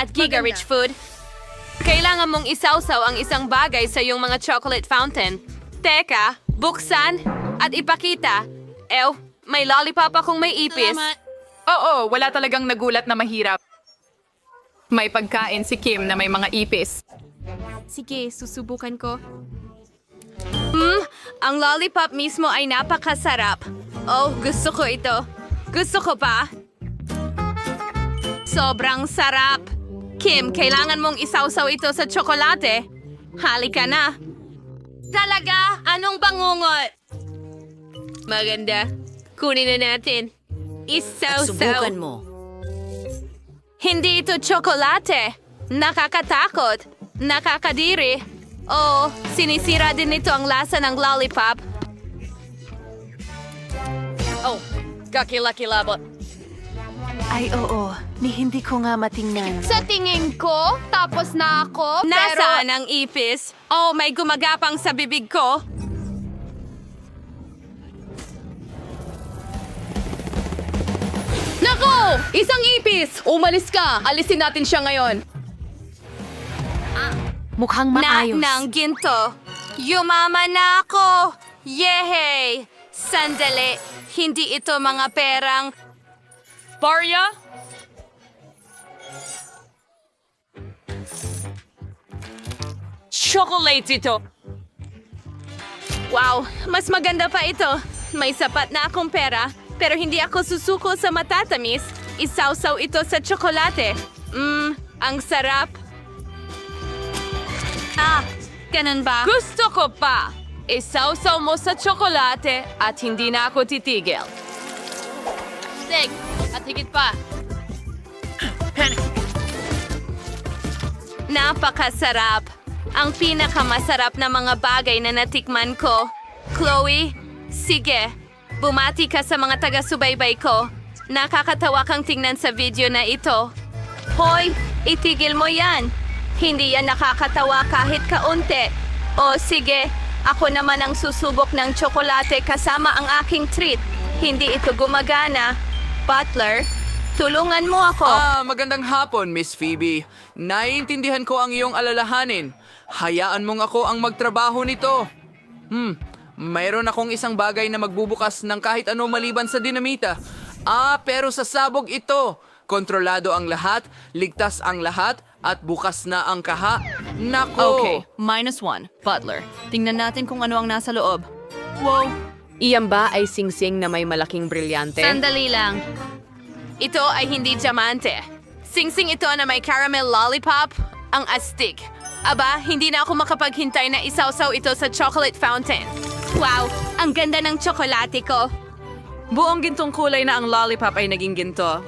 at giga-rich food. Kailangan mong isawsaw ang isang bagay sa iyong mga chocolate fountain. Teka, buksan at ipakita. May lollipop akong may ipis. Oo, wala talagang nagulat na mahirap. May pagkain si Kim na may mga ipis. Sige, susubukan ko. Ang lollipop mismo ay napakasarap. Oh, gusto ko ito. Gusto ko pa. Sobrang sarap. Kim, kailangan mong isawsaw ito sa tsokolate. Halika na. Talaga? Anong bangungot? Maganda. Kunin na natin. Isawsaw. Subukan mo. Hindi ito tsokolate. Nakakatakot. Nakakadiri. Oh, sinisira din nito ang lasa ng lollipop. Oh, kakilakilabot. Ay oo, ni hindi ko nga matingnan. Sa tingin ko, tapos na ako, Nasaan ang ipis? Oh, may gumagapang sa bibig ko. Nako! Isang ipis! Umalis ka! Alisin natin siya ngayon. Mukhang maayos. Ng ginto. Yumaman na ako! Yehey! Sandali, hindi ito mga perang... Barya? Chocolate ito! Wow, mas maganda pa ito. May sapat na akong pera, pero hindi ako susuko sa matatamis. Isawsaw ito sa tsokolate. Ang sarap. Ganun ba? Gusto ko pa! Isawsaw mo sa tsokolate at hindi na ako titigil. Sig, at higit pa. Napakasarap. Ang pinakamasarap na mga bagay na natikman ko. Chloe, sige, bumati ka sa mga taga-subaybay ko. Nakakatawa kang tingnan sa video na ito. Hoy, itigil mo yan. Hindi yan nakakatawa kahit kaunti. O sige, ako naman ang susubok ng tsokolate kasama ang aking treat. Hindi ito gumagana. Butler, tulungan mo ako. Magandang hapon, Miss Phoebe. Naiintindihan ko ang iyong alalahanin. Hayaan mong ako ang magtrabaho nito. Mayroon akong isang bagay na magbubukas ng kahit ano maliban sa dinamita. Pero sa sabog ito. Kontrolado ang lahat, ligtas ang lahat, at bukas na ang kaha. Nako! Okay, -1. Butler, tingnan natin kung ano ang nasa loob. Wow, Iyan ba ay singsing na may malaking brilyante? sandali lang. Ito ay hindi diamante. Singsing ito na may caramel lollipop, ang astig. Aba, hindi na ako makapaghintay na isawsaw ito sa chocolate fountain. Wow, ang ganda ng tsokolate ko. Buong gintong kulay na ang lollipop ay naging ginto.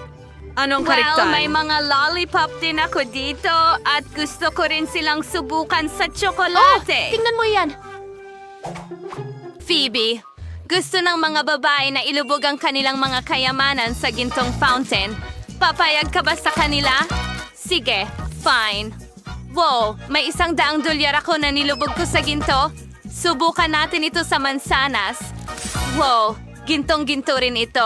Anong Well, kariktan? may mga lollipop din ako dito at gusto ko rin silang subukan sa tsokolate. Tingnan mo yan. Phoebe, gusto ng mga babae na ilubog ang kanilang mga kayamanan sa gintong fountain. Papayag ka ba sa kanila? Sige, fine. Wow, may $100 ako na nilubog ko sa ginto. Subukan natin ito sa mansanas. Wow, gintong-ginto rin ito.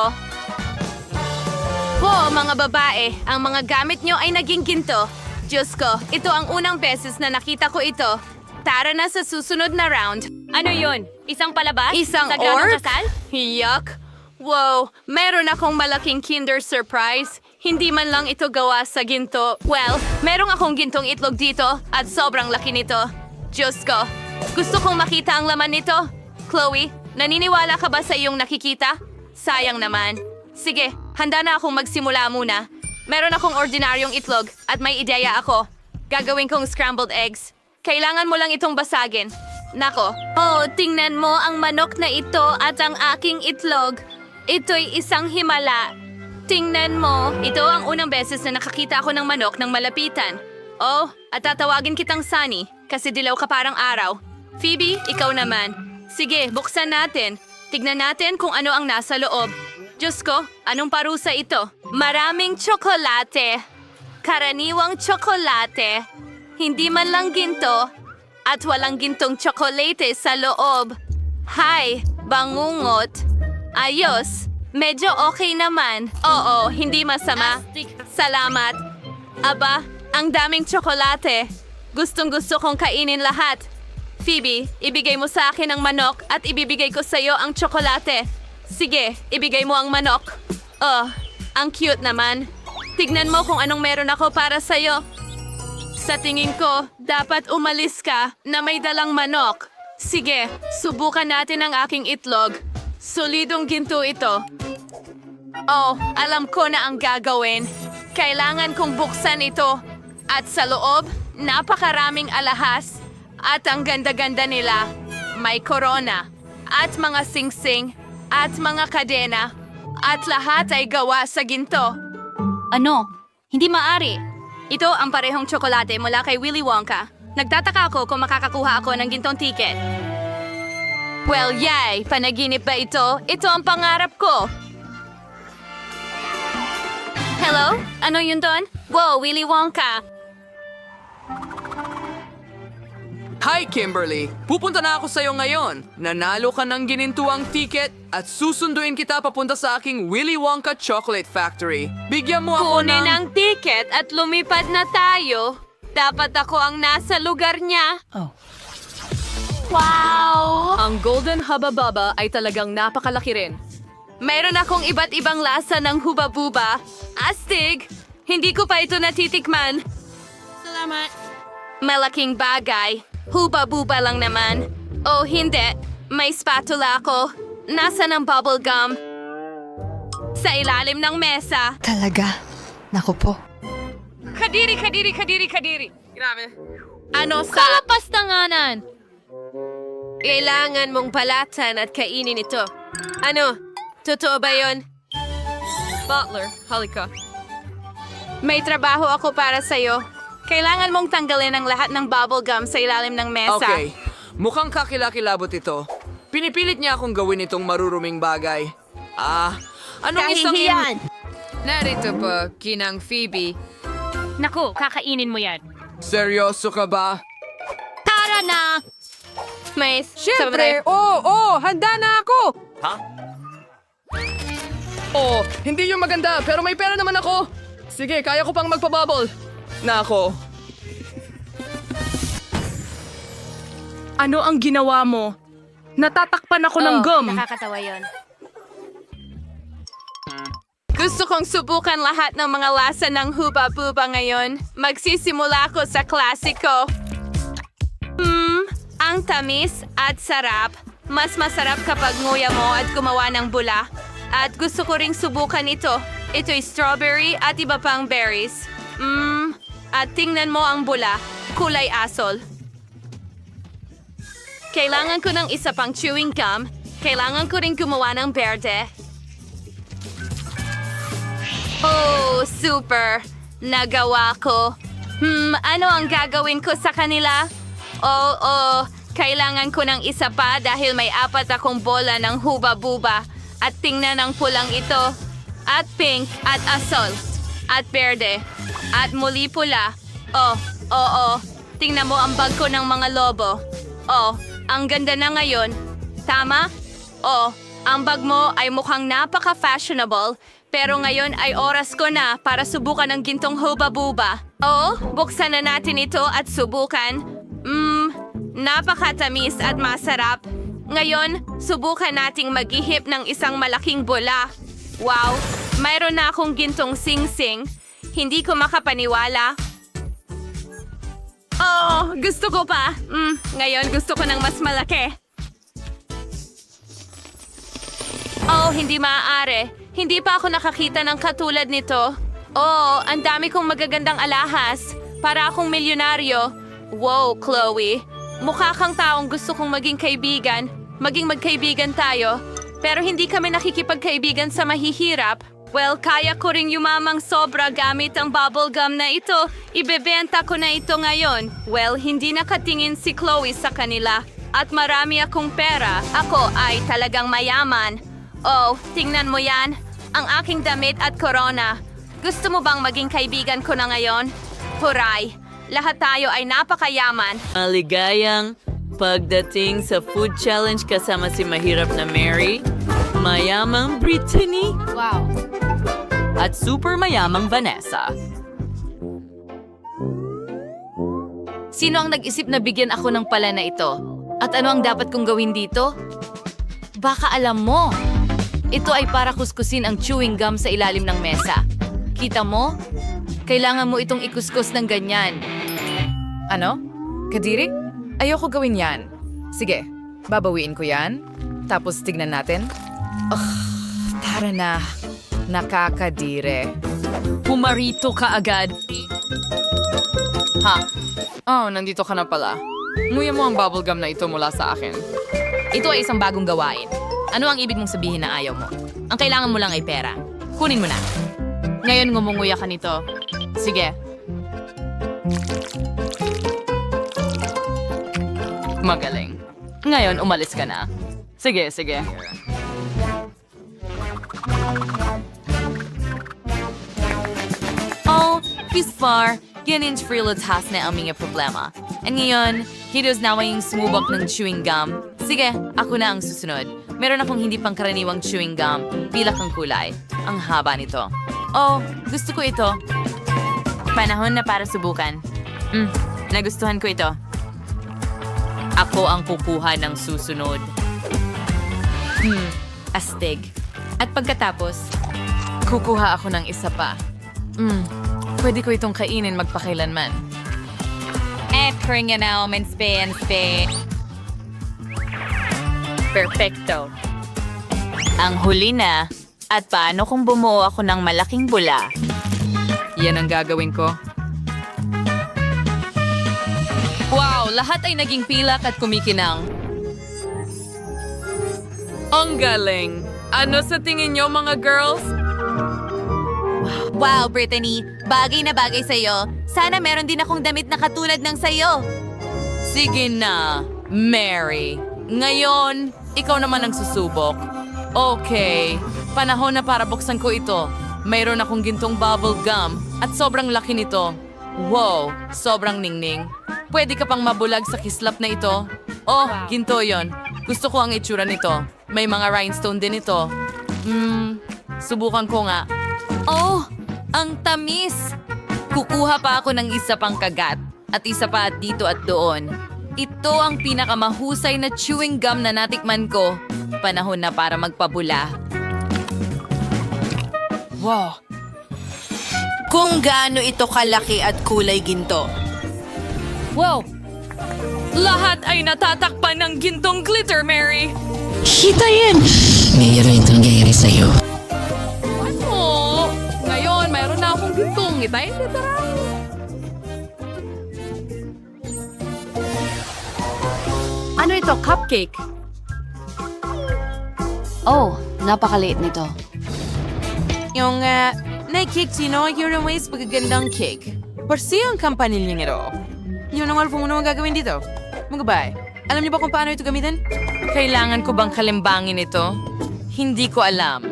Wow, mga babae, ang mga gamit nyo ay naging ginto. Diyos ko, ito ang unang beses na nakita ko ito. Tara na sa susunod na round. Ano yun? Isang palabas? Isang Sagradong orc? Yuck! Wow, meron akong malaking Kinder Surprise. Hindi man lang ito gawa sa ginto. Well, merong akong gintong itlog dito at sobrang laki nito. Diyos ko, gusto kong makita ang laman nito. Chloe, naniniwala ka ba sa iyong nakikita? Sayang naman. Sige, handa na akong magsimula muna. Meron akong ordinaryong itlog at may ideya ako. Gagawin kong scrambled eggs. Kailangan mo lang itong basagin. Nako. Oh, tingnan mo ang manok na ito at ang aking itlog. Ito'y isang himala. Tingnan mo. Ito ang unang beses na nakakita ako ng manok ng malapitan. Oh, at tatawagin kitang Sunny kasi dilaw ka parang araw. Phoebe, ikaw naman. Sige, buksan natin. Tignan natin kung ano ang nasa loob. Diyos ko, anong parusa ito? Maraming tsokolate. Karaniwang tsokolate. Hindi man lang ginto. At walang gintong tsokolate sa loob. Hay, bangungot. Ayos. Medyo okay naman. Oo, hindi masama. Salamat. Aba, Ang daming tsokolate. Gustong gusto kong kainin lahat. Phoebe, ibigay mo sa akin ang manok at ibibigay ko sa iyo ang tsokolate. Sige, ibigay mo ang manok. Oh, ang cute naman. Tignan mo kung anong meron ako para sa iyo. Sa tingin ko, dapat umalis ka na may dalang manok. Sige, subukan natin ang aking itlog. Solidong ginto ito. Oh, alam ko na ang gagawin. Kailangan kong buksan ito. At sa loob, napakaraming alahas. At ang ganda-ganda nila. May korona. At mga singsing. At mga kadena. At lahat ay gawa sa ginto. Ano? Hindi maari. Ito ang parehong tsokolate mula kay Willy Wonka. Nagtataka ako kung makakakuha ako ng gintong ticket. Well, yay! Panaginip ba ito? Ito ang pangarap ko. Hello? Ano yun doon? Wow, Willy Wonka. Hi, Kimberly! Pupunta na ako sa'yo ngayon. Nanalo ka ng ginintuang ticket at susunduin kita papunta sa aking Willy Wonka Chocolate Factory. Bigyan mo ako Kunin ng... ang ticket at lumipad na tayo. Dapat ako ang nasa lugar niya. Wow! Ang Golden Hubba Bubba ay talagang napakalaki rin. Mayroon akong iba't ibang lasa ng huba-buba. Astig! Hindi ko pa ito natitikman. Salamat. Malaking bagay. Huba-buba lang naman. Oh, hindi. May spatula ako. Nasaan ang bubble gum? Sa ilalim ng mesa. Talaga? Naku po. Kadiri! Grabe. Ano sa... Kalapastanganan! Kailangan mong balatan at kainin ito. Ano? Totoo ba yun? Butler, halika. May trabaho ako para sa'yo. Kailangan mong tanggalin ang lahat ng bubble gum sa ilalim ng mesa. Okay, mukhang kakilakilabot ito. Pinipilit niya akong gawin itong maruruming bagay. Anong isang... Narito po, Kinang Phoebe. Naku, kakainin mo yan. Seryoso ka ba? Tara na! Mais, Siyempre! Handa na ako! Oh, hindi yung maganda, pero may pera naman ako. Sige, kaya ko pang magpabubble. Nako. Ano ang ginawa mo? Natatakpan ako ng gum. Nakakatawa yon. Gusto kong subukan lahat ng mga lasa ng huba-buba ngayon. Magsisimula ako sa klasiko. Ang tamis at sarap. Mas masarap kapag nguya mo at gumawa ng bula. At gusto ko ring subukan ito. Ito'y strawberry at iba pang berries. At tingnan mo ang bula. Kulay asol. Kailangan ko ng isa pang chewing gum. Kailangan ko ring gumawa ng berde. Oh, super! Nagawa ko. Ano ang gagawin ko sa kanila? Kailangan ko ng isa pa dahil may 4 akong bola ng huba-buba. At tingnan ang pulang ito. At pink, at asol, at berde, at muli pula. Tingnan mo ang bag ko ng mga lobo. Ang ganda na ngayon. Tama? Ang bag mo ay mukhang napaka-fashionable. Pero ngayon ay oras ko na para subukan ang gintong huba-buba. Buksan na natin ito at subukan. Napakatamis at masarap. Ngayon, subukan nating maghihip ng isang malaking bola. Wow, mayroon na akong gintong sing-sing. Hindi ko makapaniwala. Gusto ko pa. Ngayon gusto ko ng mas malaki. Hindi maaari. Hindi pa ako nakakita ng katulad nito. Ang dami kong magagandang alahas. Para akong milyonaryo. Wow, Chloe. Mukha kang taong gusto kong maging kaibigan. Maging magkaibigan tayo. Pero hindi kami nakikipagkaibigan sa mahihirap. Well, kaya ko ring yumamang sobra gamit ang bubble gum na ito. Ibebenta ko na ito ngayon. Well, hindi nakatingin si Chloe sa kanila. At marami akong pera. Ako ay talagang mayaman. Tingnan mo yan. Ang aking damit at corona. Gusto mo bang maging kaibigan ko na ngayon? Huray! Lahat tayo ay napakayaman. Maligayang pagdating sa food challenge kasama si mahirap na Mary, mayamang Brittany, Wow. at super mayamang Vanessa. Sino ang nag-isip na bigyan ako ng pala na ito? At ano ang dapat kong gawin dito? Baka alam mo. Ito ay para kuskusin ang chewing gum sa ilalim ng mesa. Kita mo? Kailangan mo itong ikuskus ng ganyan. Ano? Kadiri? Ayoko gawin yan. Sige, babawiin ko yan. Tapos tignan natin. Tara na. Nakakadire. Pumarito ka agad. Ha? Oh, nandito ka na pala. Nguya mo ang bubblegum na ito mula sa akin. Ito ay isang bagong gawain. Ano ang ibig mong sabihin na ayaw mo? Ang kailangan mo lang ay pera. Kunin mo na. Ngayon ngumunguya ka nito. Sige. Magaling. Ngayon, umalis ka na. Sige, sige. Oh, he's far. Ganun freelance na ang mga problema. At ngayon, hidos na yung sumubok ng chewing gum. Sige, ako na ang susunod. Meron akong hindi pangkaraniwang chewing gum. Pilak ang kulay. Ang haba nito. Oh, gusto ko ito. Panahon na para subukan. Nagustuhan ko ito. Ako ang kukuha ng susunod. Astig. At pagkatapos, Kukuha ako ng isa pa. Pwede ko itong kainin magpakailanman. kring yan na omen spe. Perfecto. Ang huli na. At paano kung bumuo ako ng malaking bula? Yan ang gagawin ko. Wow, lahat ay naging pilak at kumikinang. Ang galing. Ano sa tingin nyo mga girls? Wow, Brittany, bagay na bagay sa'yo. Sana meron din akong damit na katulad ng sa'yo. Sige na, Mary. Ngayon, ikaw naman ang susubok. Okay, panahon na para buksan ko ito. Mayroon akong gintong bubble gum at sobrang laki nito. Wow, sobrang ningning. Pwede ka pang mabulag sa kislap na ito. Oh, ginto yon. Gusto ko ang itsura nito. May mga rhinestone din ito. Subukan ko nga. Oh, ang tamis! Kukuha pa ako ng isa pang kagat at isa pa at dito at doon. Ito ang pinakamahusay na chewing gum na natikman ko. Panahon na para magpabula. Wow! Kung gaano ito kalaki at kulay ginto. Wow! Lahat ay natatakpan ng gintong glitter, Mary! Kita yan! Mayroon itong nangyayari sa'yo. Oh, ngayon, mayroon na akong gintong. Itay, literal. Ano ito? Cupcake? Oh, napakaliit nito. Yung, na-cake sino, yung ways pagkagandang cake. Parsi ang kampanilya nito. Yun ang alfo mo naman gagawin dito. Magabay, alam niyo ba kung paano ito gamitin? Kailangan ko bang kalimbangin ito? Hindi ko alam.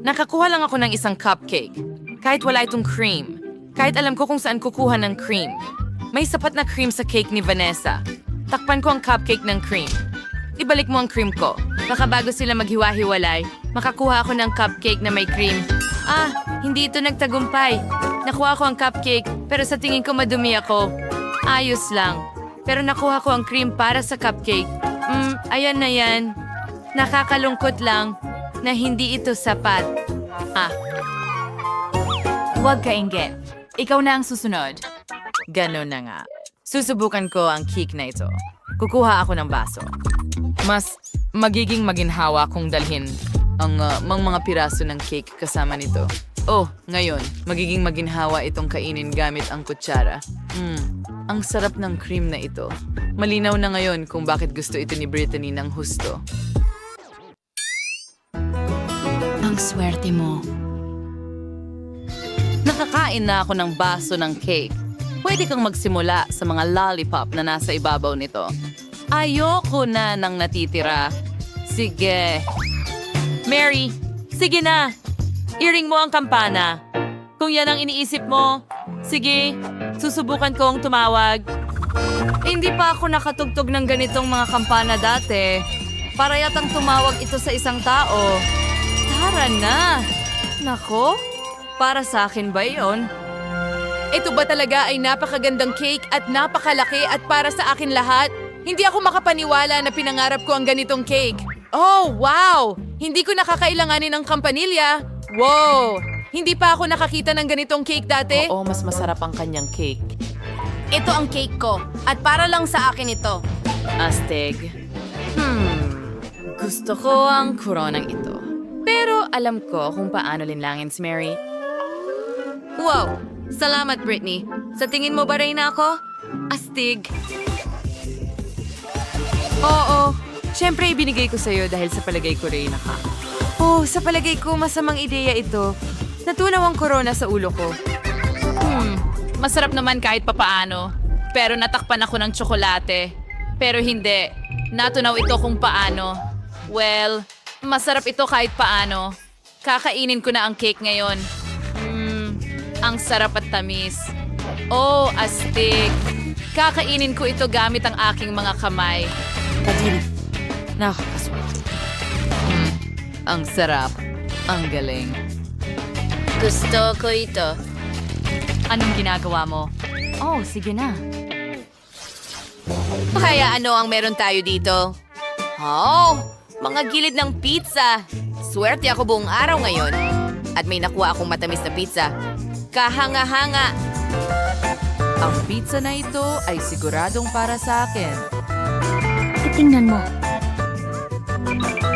Nakakuha lang ako ng isang cupcake. Kahit wala itong cream. Kahit alam ko kung saan kukuha ng cream. May sapat na cream sa cake ni Vanessa. Takpan ko ang cupcake ng cream. Ibalik mo ang cream ko. Baka bago sila maghiwa-hiwalay, makakuha ako ng cupcake na may cream. Ah, hindi ito nagtagumpay. Nakuha ko ang cupcake, pero sa tingin ko madumi ako. Ayos lang. Pero nakuha ko ang cream para sa cupcake. Ayan na yan. Nakakalungkot lang na hindi ito sapat. Huwag ka inggit. Ikaw na ang susunod. Ganon na nga. Susubukan ko ang cake na ito. Kukuha ako ng baso. Mas magiging maginhawa kung dalhin ang mga piraso ng cake kasama nito. Oh, ngayon, magiging maginhawa itong kainin gamit ang kutsara. Ang sarap ng cream na ito. Malinaw na ngayon kung bakit gusto ito ni Brittany ng husto. Ang swerte mo. Nakakain na ako ng baso ng cake. Pwede kang magsimula sa mga lollipop na nasa ibabaw nito. Ayoko na ng natitira. Sige. Mary, sige na. I-ring mo ang kampana. Kung yan ang iniisip mo, sige, susubukan kong tumawag. Hindi pa ako nakatugtog ng ganitong mga kampana dati. Para yatang tumawag ito sa isang tao. Tara na. Nako, para sa akin ba yon? ito ba talaga ay napakagandang cake at napakalaki at para sa akin lahat? Hindi ako makapaniwala na pinangarap ko ang ganitong cake. Oh, wow! Hindi ko nakakailanganin ng kampanilya. Wow! Hindi pa ako nakakita ng ganitong cake dati. Oo, mas masarap ang kanyang cake. Ito ang cake ko. At para lang sa akin ito. Astig. Gusto ko ang koronang ito. Pero alam ko kung paano linlangin si Mary. Wow! Salamat, Britney. Sa tingin mo ba rin ako? Astig. Oo. Siyempre, ibinigay ko sa'yo dahil sa palagay ko rin ka. Oh, sa palagay ko, masamang ideya ito. Natunaw ang corona sa ulo ko. Masarap naman kahit papaano. Pero natakpan ako ng tsokolate. Pero hindi. Natunaw ito kung paano. Well, masarap ito kahit paano. Kakainin ko na ang cake ngayon. Ang sarap at tamis. Oh, astig. Kakainin ko ito gamit ang aking mga kamay. Nakakaswerte. Ang sarap. Ang galing. Gusto ko ito. Anong ginagawa mo? Oh, sige na. Kaya ano ang meron tayo dito? Oh, mga gilid ng pizza. Swerte ako buong araw ngayon. At may nakuha akong matamis na pizza. Kahanga-hanga. Ang pizza na ito ay siguradong para sa akin. Tingnan mo.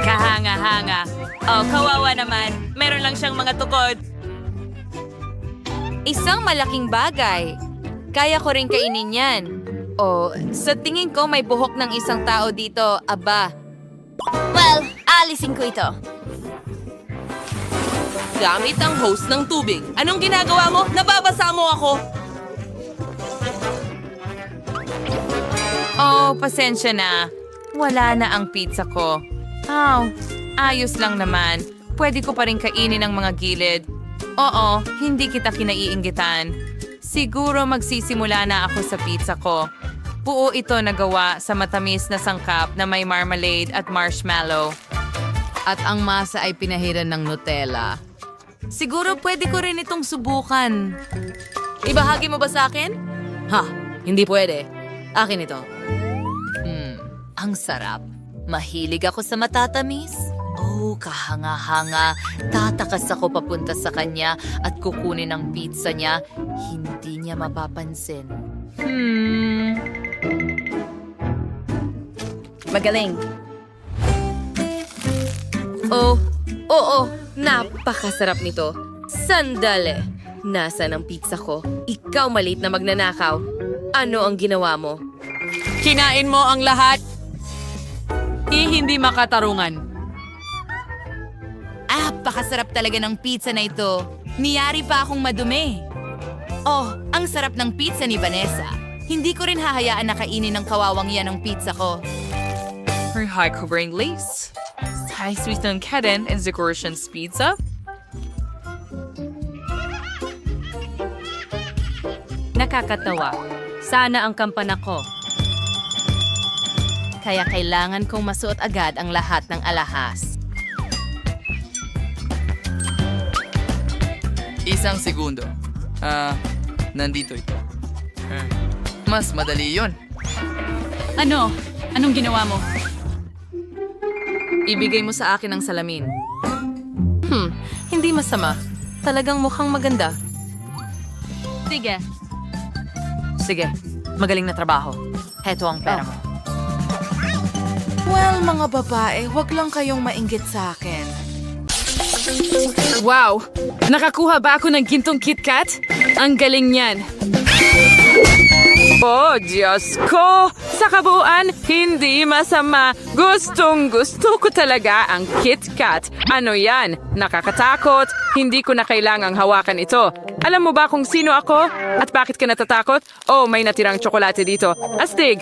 Kahanga-hanga. Oh, kawawa naman. Meron lang siyang mga tukod. Isang malaking bagay. Kaya ko rin kainin yan. Oh, sa tingin ko may buhok ng isang tao dito, aba. Well, alisin ko ito. Gamit ang hose ng tubig. Anong ginagawa mo? Nababasa mo ako. Oh, pasensya na. Wala na ang pizza ko. Oh, ayos lang naman. Pwede ko pa rin kainin ang mga gilid. Oo, hindi kita kinaiinggitan. Siguro magsisimula na ako sa pizza ko. Buo ito na gawa sa matamis na sangkap na may marmalade at marshmallow. At ang masa ay pinahiran ng Nutella. Siguro pwede ko rin itong subukan. Ibahagi mo ba sa akin? Ha, hindi pwede. Akin ito. Ang sarap. Mahilig ako sa matatamis. Oh, kahanga-hanga. Tatakas ako papunta sa kanya at kukunin ang pizza niya. Hindi niya mapapansin. Magaling. Oh, oo. Napakasarap nito. Sandali. Nasaan ang pizza ko? Ikaw maliit na magnanakaw. Ano ang ginawa mo? Kinain mo ang lahat. Hindi makatarungan. Pakasarap talaga ng pizza na ito. Niyari pa akong madumi. Oh, ang sarap ng pizza ni Vanessa. Hindi ko rin hahayaan na kainin ng kawawang yan ang pizza ko. High covering lace. High sweet ng keden and decorations pizza. Nakakatawa. Sana ang kampana ko. Kaya kailangan kong masuot agad ang lahat ng alahas. Isang segundo. Nandito ito. Mas madali yon. Ano? Anong ginawa mo? Ibigay mo sa akin ang salamin. Hindi masama. Talagang mukhang maganda. Sige. Sige, magaling na trabaho. Heto ang pera mo. Well, mga babae, wag lang kayong mainggit sa akin. Wow! Nakakuha ba ako ng gintong KitKat? Ang galing niyan. Oh, Diyos ko! Sa kabuuan, hindi masama. Gustong-gusto ko talaga ang KitKat. Ano yan? Nakakatakot. Hindi ko na kailangang hawakan ito. Alam mo ba kung sino ako? At bakit ka natatakot? Oh, may natirang tsokolate dito. Astig!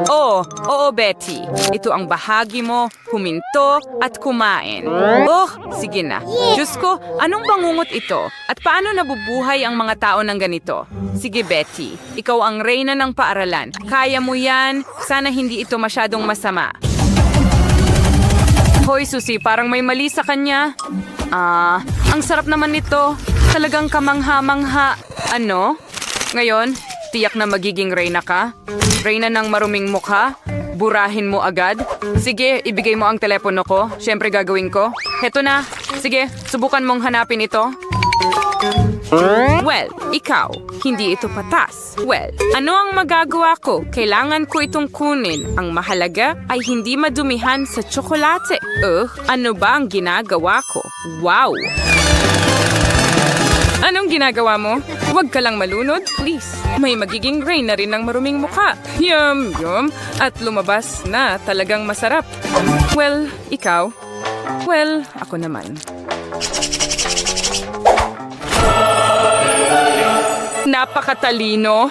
Oh, oo Betty. Ito ang bahagi mo, huminto at kumain. Oh, sige na. Diyos ko, anong bangungot ito? At paano nabubuhay ang mga tao ng ganito? Sige Betty, ikaw ang reyna ng paaralan. Kaya mo yan. Sana hindi ito masyadong masama. Hoy Susie, parang may mali sa kanya. Ang sarap naman nito. Sa Talagang kamangha-mangha. Ano? Ngayon, tiyak na magiging reyna ka? Reyna ng maruming mukha? Burahin mo agad? Sige, ibigay mo ang telepono ko. Siyempre gagawin ko. Heto na. Sige, subukan mong hanapin ito. Well, ikaw, hindi ito patas. Well, ano ang magagawa ko? Kailangan ko itong kunin. Ang mahalaga ay hindi madumihan sa tsokolate. Ano ba ang ginagawa ko? Wow! Anong ginagawa mo? Huwag ka lang malunod, please. May magiging reyna rin ng maruming mukha. Yum, yum. At lumabas na talagang masarap. Well, ikaw? Well, ako naman. Napakatalino.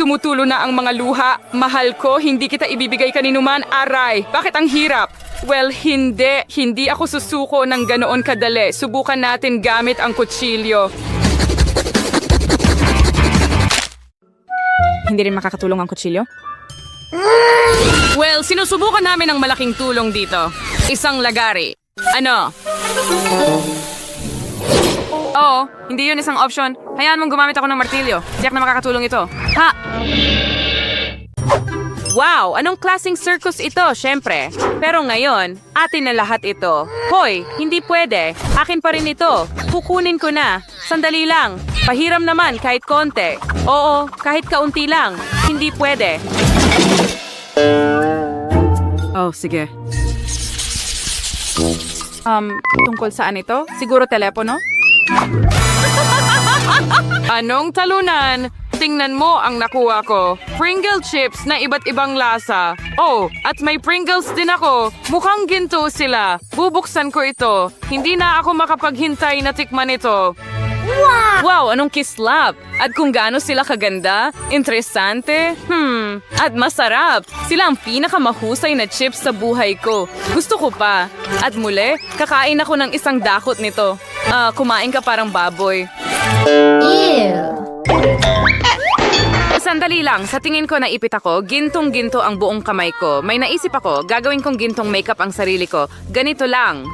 Tumutulo na ang mga luha. Mahal ko, hindi kita ibibigay kaninuman. Aray, bakit ang hirap? Well, hindi. Hindi ako susuko ng ganoon kadali. Subukan natin gamit ang kutsilyo. Hindi rin makakatulong ang kutsilyo? Well, sinusubukan namin ang malaking tulong dito. Isang lagari. Ano? Oo, hindi yun isang option. Hayaan mong gumamit ako ng martilyo. Tiyak na makakatulong ito. Ha! Wow! Anong klaseng circus ito, syempre. Pero ngayon, atin na lahat ito. Hoy, hindi pwede. Akin pa rin ito. Kukunin ko na. Sandali lang. Pahiram naman kahit konti. Oo, kahit kaunti lang. Hindi pwede. Oh, sige. Tungkol saan ito? Siguro telepono? Anong talunan? Tingnan mo ang nakuha ko. Pringle chips na iba't ibang lasa. Oh, at may Pringles din ako. Mukhang ginto sila. Bubuksan ko ito. Hindi na ako makapaghintay na tikman ito. Wow, anong kislap! At kung gaano sila kaganda, interesante, at masarap. Sila ang pinakamahusay na chips sa buhay ko. Gusto ko pa. At muli, kakain ako ng isang dakot nito. Kumain ka parang baboy. Sandali lang, sa tingin ko naipit ako, gintong-ginto ang buong kamay ko. May naisip ako, gagawin kong gintong makeup ang sarili ko. Ganito lang.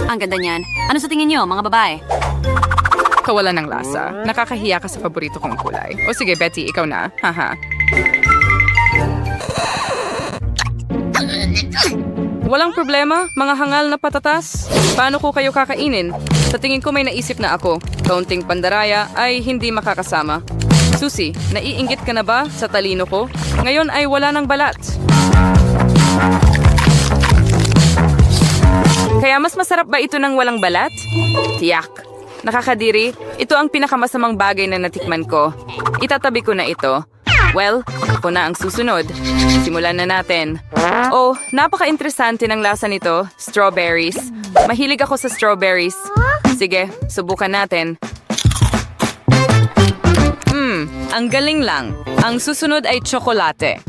Ang ganda niyan. Ano sa tingin niyo, mga babae? Kawalan ng lasa. Nakakahiya ka sa paborito kong kulay. O sige, Betty, ikaw na. Haha. Walang problema, mga hangal na patatas. Paano ko kayo kakainin? Sa tingin ko may naisip na ako. Kaunting pandaraya ay hindi makakasama. Susie, naiinggit ka na ba sa talino ko? Ngayon ay wala ng balat. Kaya mas masarap ba ito ng walang balat? Tiyak. Nakakadiri, ito ang pinakamasamang bagay na natikman ko. Itatabi ko na ito. Well, ako na ang susunod. Simulan na natin. Oh, napaka-interesante ng lasa nito. Strawberries. Mahilig ako sa strawberries. Sige, subukan natin. Ang galing lang. Ang susunod ay tsokolate.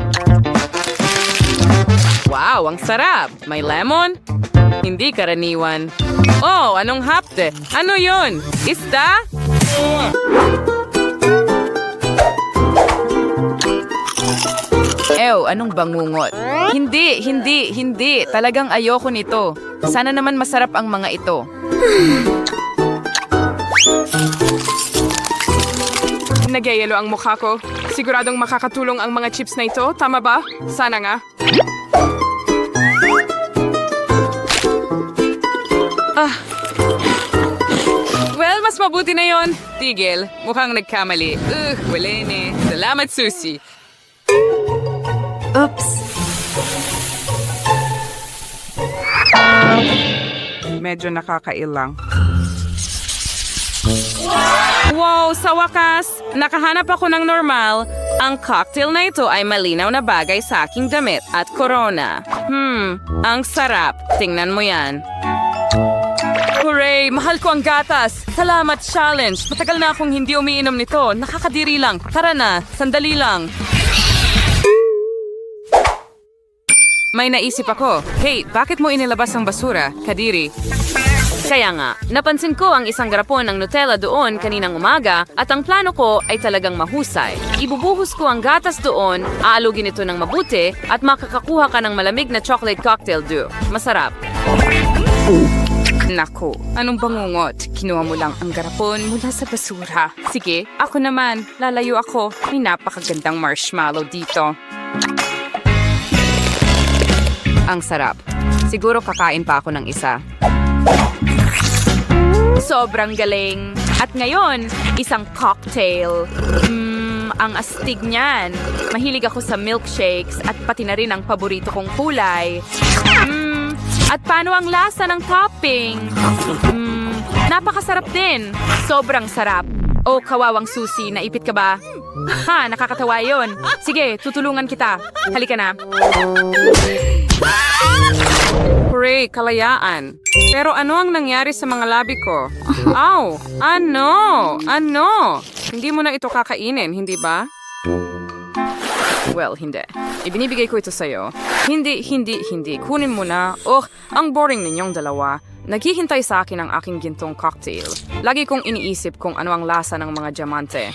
Wow, ang sarap. May lemon? Hindi karaniwan. Oh, anong hapde? Ano yon? Isda? Anong bangungot? Hindi. Talagang ayoko nito. Sana naman masarap ang mga ito. Nagyayelo ang mukha ko. Siguradong makakatulong ang mga chips na ito. Tama ba? Sana nga. Well, mas mabuti na yon. Tigil. Mukhang nagkamali. Wala ni. Salamat, Susie. Oops. Medyo nakakailang. Wow, sa wakas, nakahanap ako ng normal. Ang cocktail na ito ay malinaw na bagay sa aking damit at corona. Ang sarap. Tingnan mo yan. Hooray! Mahal ko ang gatas! Salamat, challenge! Matagal na akong hindi umiinom nito. Nakakadiri lang. Tara na, sandali lang. May naisip ako. Hey, bakit mo inilabas ang basura, Kadiri? Kaya nga, napansin ko ang isang garapon ng Nutella doon kaninang umaga at ang plano ko ay talagang mahusay. Ibubuhos ko ang gatas doon, aalugin ito ng mabuti at makakakuha ka ng malamig na chocolate cocktail dew. Masarap. Naku, anong bangungot? Kinuha mo lang ang garapon mula sa basura. Sige, ako naman. Lalayo ako. May napakagandang marshmallow dito. Ang sarap. Siguro kakain pa ako ng isa. Sobrang galing. At ngayon, isang cocktail. Ang astig niyan. Mahilig ako sa milkshakes at pati na rin ang paborito kong kulay. At paano ang lasa ng topping? Napakasarap din. Sobrang sarap. Oh, kawawang susi, naipit ka ba? Ha, nakakatawa yon. Sige, tutulungan kita. Halika na. Hooray, kalayaan. Pero ano ang nangyari sa mga labi ko? Aw, ano? Ano? Hindi mo na ito kakainin, hindi ba? Well, hindi. Ibinibigay ko ito sa'yo. Hindi. Kunin mo na. Oh, ang boring ninyong dalawa. Naghihintay sa akin ang aking gintong cocktail. Lagi kong iniisip kung ano ang lasa ng mga diamante.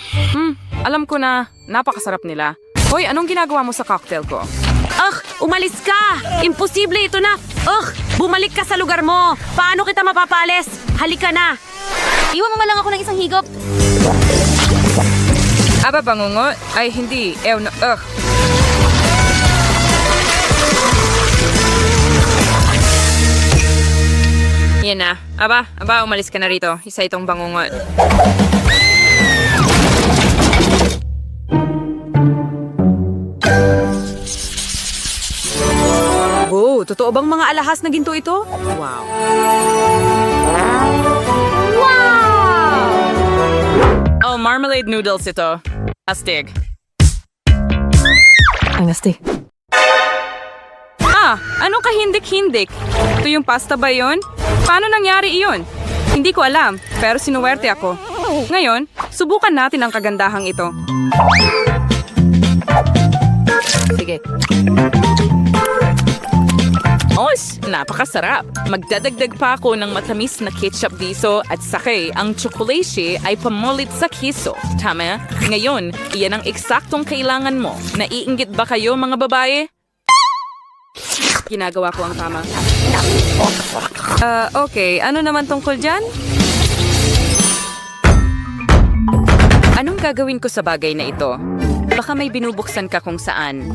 Alam ko na, napakasarap nila. Hoy, anong ginagawa mo sa cocktail ko? Umalis ka! Imposible ito na! Bumalik ka sa lugar mo! Paano kita mapapalis? Halika na! Iwan mo lang ako ng isang higop. Aba, bangungot? Ay, hindi. Yan na. Aba, umalis ka na rito. Isa itong bangungot. Wow, totoo bang mga alahas na ginto ito? Wow. Oh, marmalade noodles ito. Astig. Ang astig. Anong kahindik-hindik? Ito yung pasta ba yun? Paano nangyari iyon? Hindi ko alam, pero sinuwerte ako. Ngayon, subukan natin ang kagandahang ito. Sige. Napakasarap. Magdadagdag pa ako ng matamis na ketchup dito at sakay ang tsokolate ay pamulit sa keso. Tama? Ngayon, iyan ang eksaktong kailangan mo. Naiinggit ba kayo mga babae? Ginagawa ko ang tama. Okay. Ano naman tungkol dyan? Anong gagawin ko sa bagay na ito? Baka may binubuksan ka kung saan.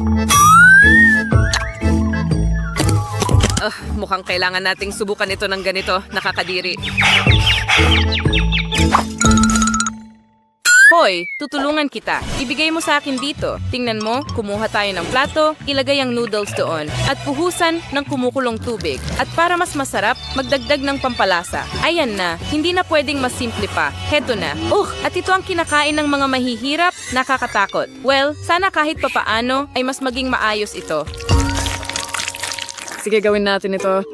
Mukhang kailangan nating subukan ito ng ganito. Nakakadiri. Hoy, tutulungan kita. Ibigay mo sa akin dito. Tingnan mo, kumuha tayo ng plato, ilagay ang noodles doon, at puhusan ng kumukulong tubig. At para mas masarap, magdagdag ng pampalasa. Ayan na, hindi na pwedeng mas simple pa. Heto na. At ito ang kinakain ng mga mahihirap, nakakatakot. Well, sana kahit papaano ay mas maging maayos ito. Sige, gawin natin ito.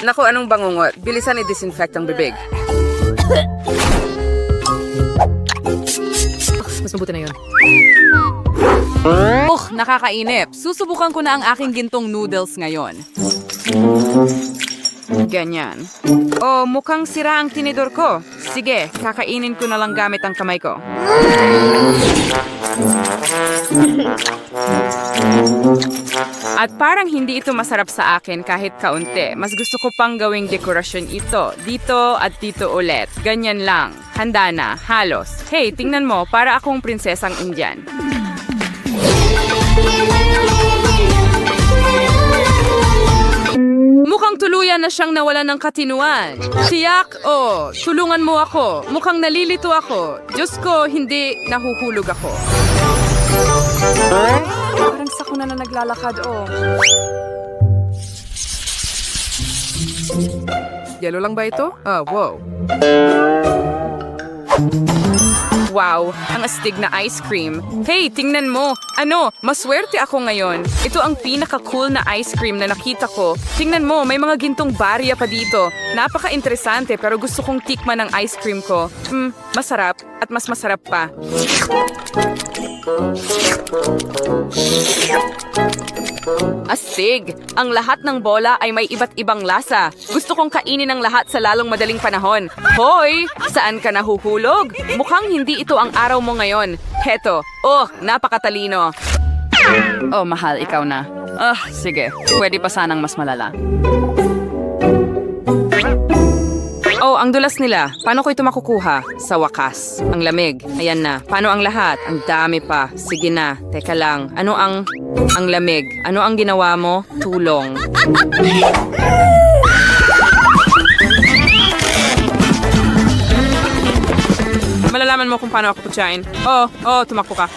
Naku, anong bangungot? Bilisan i-disinfect ang bibig. Mas mabuti na yun. Nakakainip. Susubukan ko na ang aking gintong noodles ngayon. Ganyan. Mukhang sira ang tinidor ko. Sige, kakainin ko na lang gamit ang kamay ko. At parang hindi ito masarap sa akin kahit kaunti. Mas gusto ko pang gawing dekorasyon ito. Dito at dito ulit. Ganyan lang. Handa na. Halos. Hey, tingnan mo. Para akong prinsesang Indian. Mukhang tuluyan na siyang nawalan ng katinuan. Tiyak, tulungan mo ako. Mukhang nalilito ako. Diyos ko, hindi nahuhulog ako. Parang sakuna na naglalakad, Yelo lang ba ito? Wow. Wow, ang astig na ice cream. Hey, tingnan mo. Maswerte ako ngayon. Ito ang pinaka-cool na ice cream na nakita ko. Tingnan mo, may mga gintong barya pa dito. Napaka-interesante pero gusto kong tikman ang ice cream ko. Masarap at mas masarap pa. Astig! Ang lahat ng bola ay may iba't ibang lasa. Gusto kong kainin ang lahat sa lalong madaling panahon. Hoy! Saan ka nahuhulog? Mukhang hindi ito ang araw mo ngayon. Heto. Napakatalino. Mahal, ikaw na. Sige. Pwede pa sanang mas malala. Oh, ang dulas nila. Paano ko ito makukuha? Sa wakas. Ang lamig. Ayan na. Paano ang lahat? Ang dami pa. Sige na. Teka lang. Ano ang lamig? Ano ang ginawa mo? Tulong. Malalaman mo kung paano ako putsain. Tumakbo ka.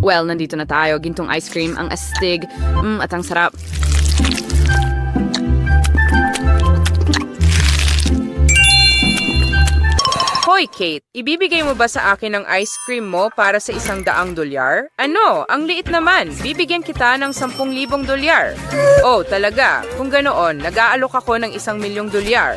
Well, nandito na tayo. Gintong ice cream. Ang astig. At ang sarap. Hoy, Kate, ibibigay mo ba sa akin ang ice cream mo para sa $100? Ano? Ang liit naman. Bibigyan kita ng $10,000. Oh, talaga? Kung ganoon, nag-aalok ako ng $1,000,000.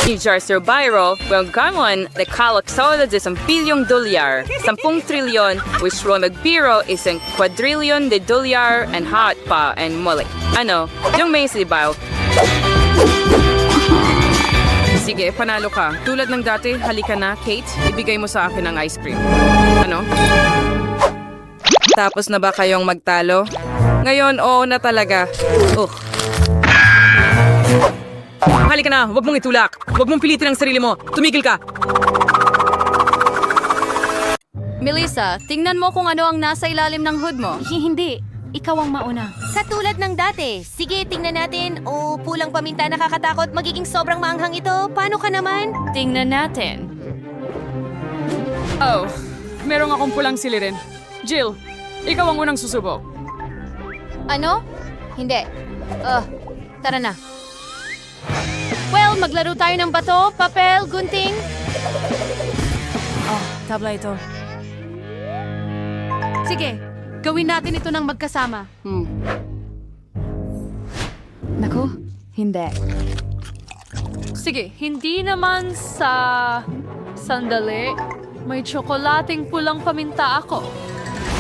If you're so viral, well, come on, the kalaksola de $1,000,000,000. 10 trilyon, which will magbiro isang quadrillion de dolyar and hot pa and muli. Ano? Yung may sibaw. Sige, panalo ka. Tulad ng dati, halika na, Kate. Ibigay mo sa akin ang ice cream. Ano? Tapos na ba kayong magtalo? Ngayon, oo na talaga. Halika na, huwag mong itulak. Huwag mong pilitin ang sarili mo. Tumigil ka. Melissa, tingnan mo kung ano ang nasa ilalim ng hood mo. Hindi. Ikaw ang mauna. Katulad ng dati. Sige, tingnan natin. O, pulang paminta nakakatakot. Magiging sobrang maanghang ito. Paano ka naman? Tingnan natin. Oh, merong akong pulang silirin. Jill, ikaw ang unang susubok. Ano? Hindi. Tara na. Well, maglaro tayo ng bato, papel, gunting. Tabla ito. Sige, gawin natin ito ng magkasama. Naku, hindi. Sige, hindi naman sa... Sandali. May tsokolating pulang paminta ako.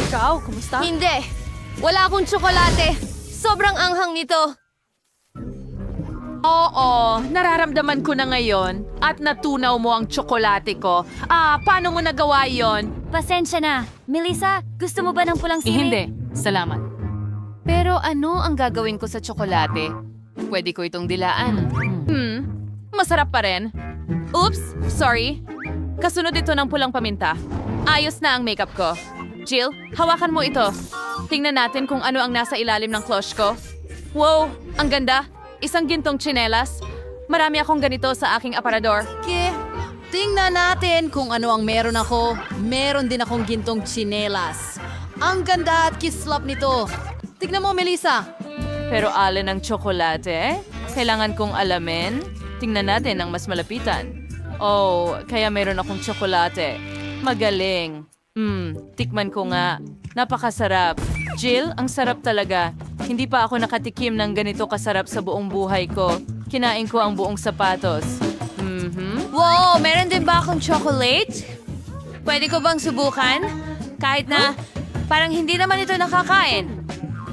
Ikaw, kumusta? Hindi. Wala akong tsokolate. Sobrang anghang nito. Oo, nararamdaman ko na ngayon at natunaw mo ang tsokolate ko. Paano mo nagawa yon? Pasensya na. Melissa, gusto mo ba ng pulang sili? Hindi, salamat. Pero ano ang gagawin ko sa tsokolate? Pwede ko itong dilaan. Masarap pa rin. Oops, sorry. Kasunod ito ng pulang paminta. Ayos na ang makeup ko. Jill, hawakan mo ito. Tingnan natin kung ano ang nasa ilalim ng cloche ko. Wow, ang ganda. Isang gintong tsinelas. Marami akong ganito sa aking aparador. Tingnan natin kung ano ang meron ako. Meron din akong gintong tsinelas. Ang ganda at kislap nito. Tignan mo, Melissa. Pero alin ang tsokolate? Kailangan kong alamin. Tingnan natin ang mas malapitan. Oh, kaya meron akong tsokolate. Magaling. Tikman ko nga. Napakasarap. Jill, ang sarap talaga. Hindi pa ako nakatikim ng ganito kasarap sa buong buhay ko. Kinain ko ang buong sapatos. Wow, meron din ba akong chocolate? Pwede ko bang subukan? Kahit na parang hindi naman ito nakakain.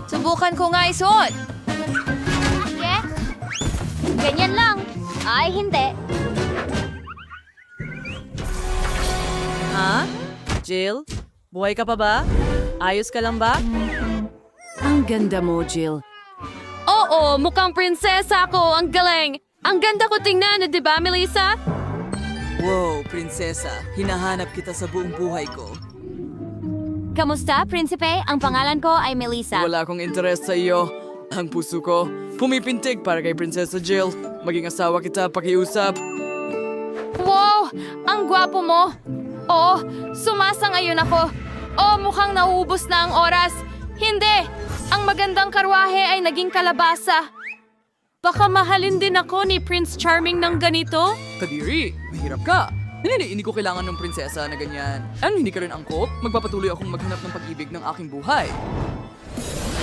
Subukan ko nga isuot. Yeah? Ganyan lang. Ay, hindi. Ha? Jill? Buhay ka pa ba? Ayos ka lang ba? Ang ganda mo, Jill. Oo, mukhang prinsesa ako. Ang galing. Ang ganda ko tingnan, di ba, Melissa? Wow, prinsesa. Hinahanap kita sa buong buhay ko. Kamusta, prinsipe? Ang pangalan ko ay Melissa. Wala akong interes sa iyo. Ang puso ko, pumipintig para kay Prinsesa Jill. Maging asawa kita, pakiusap. Wow! Ang gwapo mo! Oh, sumasangayon ako. Oh, mukhang nauubos na ang oras. Hindi! Ang magandang karwahe ay naging kalabasa. Baka mahalin din ako ni Prince Charming ng ganito? Kadiri, mahirap ka. Hindi ko kailangan ng prinsesa na ganyan. Ano, hindi ka rin angkop? Magpapatuloy akong maghanap ng pag-ibig ng aking buhay.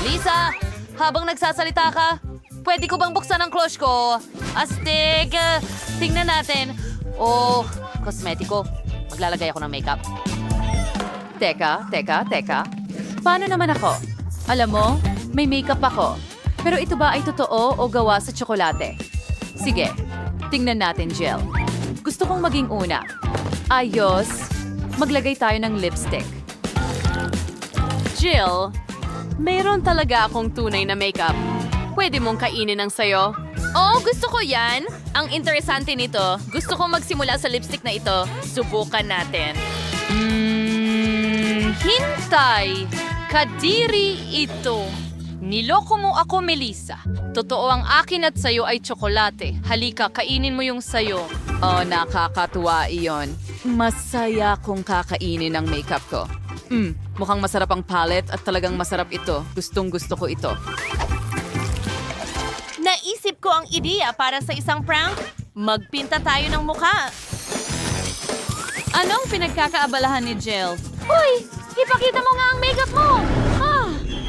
Melissa, habang nagsasalita ka, pwede ko bang buksan ang cloche ko? Astig! Tingnan natin. Oh, kosmetiko. Maglalagay ako ng makeup. Teka. Paano naman ako? Alam mo, may makeup ako. Pero ito ba ay totoo o gawa sa tsokolate? Sige, tingnan natin, Jill. Gusto kong maging una. Ayos. maglagay tayo ng lipstick. Jill, mayroon talaga akong tunay na makeup. Pwede mong kainin ang sayo. Oh, gusto ko yan. Ang interesante nito, gusto kong magsimula sa lipstick na ito. Subukan natin. Hintay! Kadiri ito. Niloko mo ako, Melissa. Totoo ang akin at sayo ay tsokolate. Halika, kainin mo yung sayo. Oh, nakakatuwa iyon. Masaya kung kakainin ang makeup ko. Mukhang masarap ang palette at talagang masarap ito. Gustong-gusto ko ito. Naisip ko ang ideya para sa isang prank. Magpinta tayo ng mukha. Anong pinagkakaabalahan ni Jill? Uy! Ipakita mo nga ang makeup mo!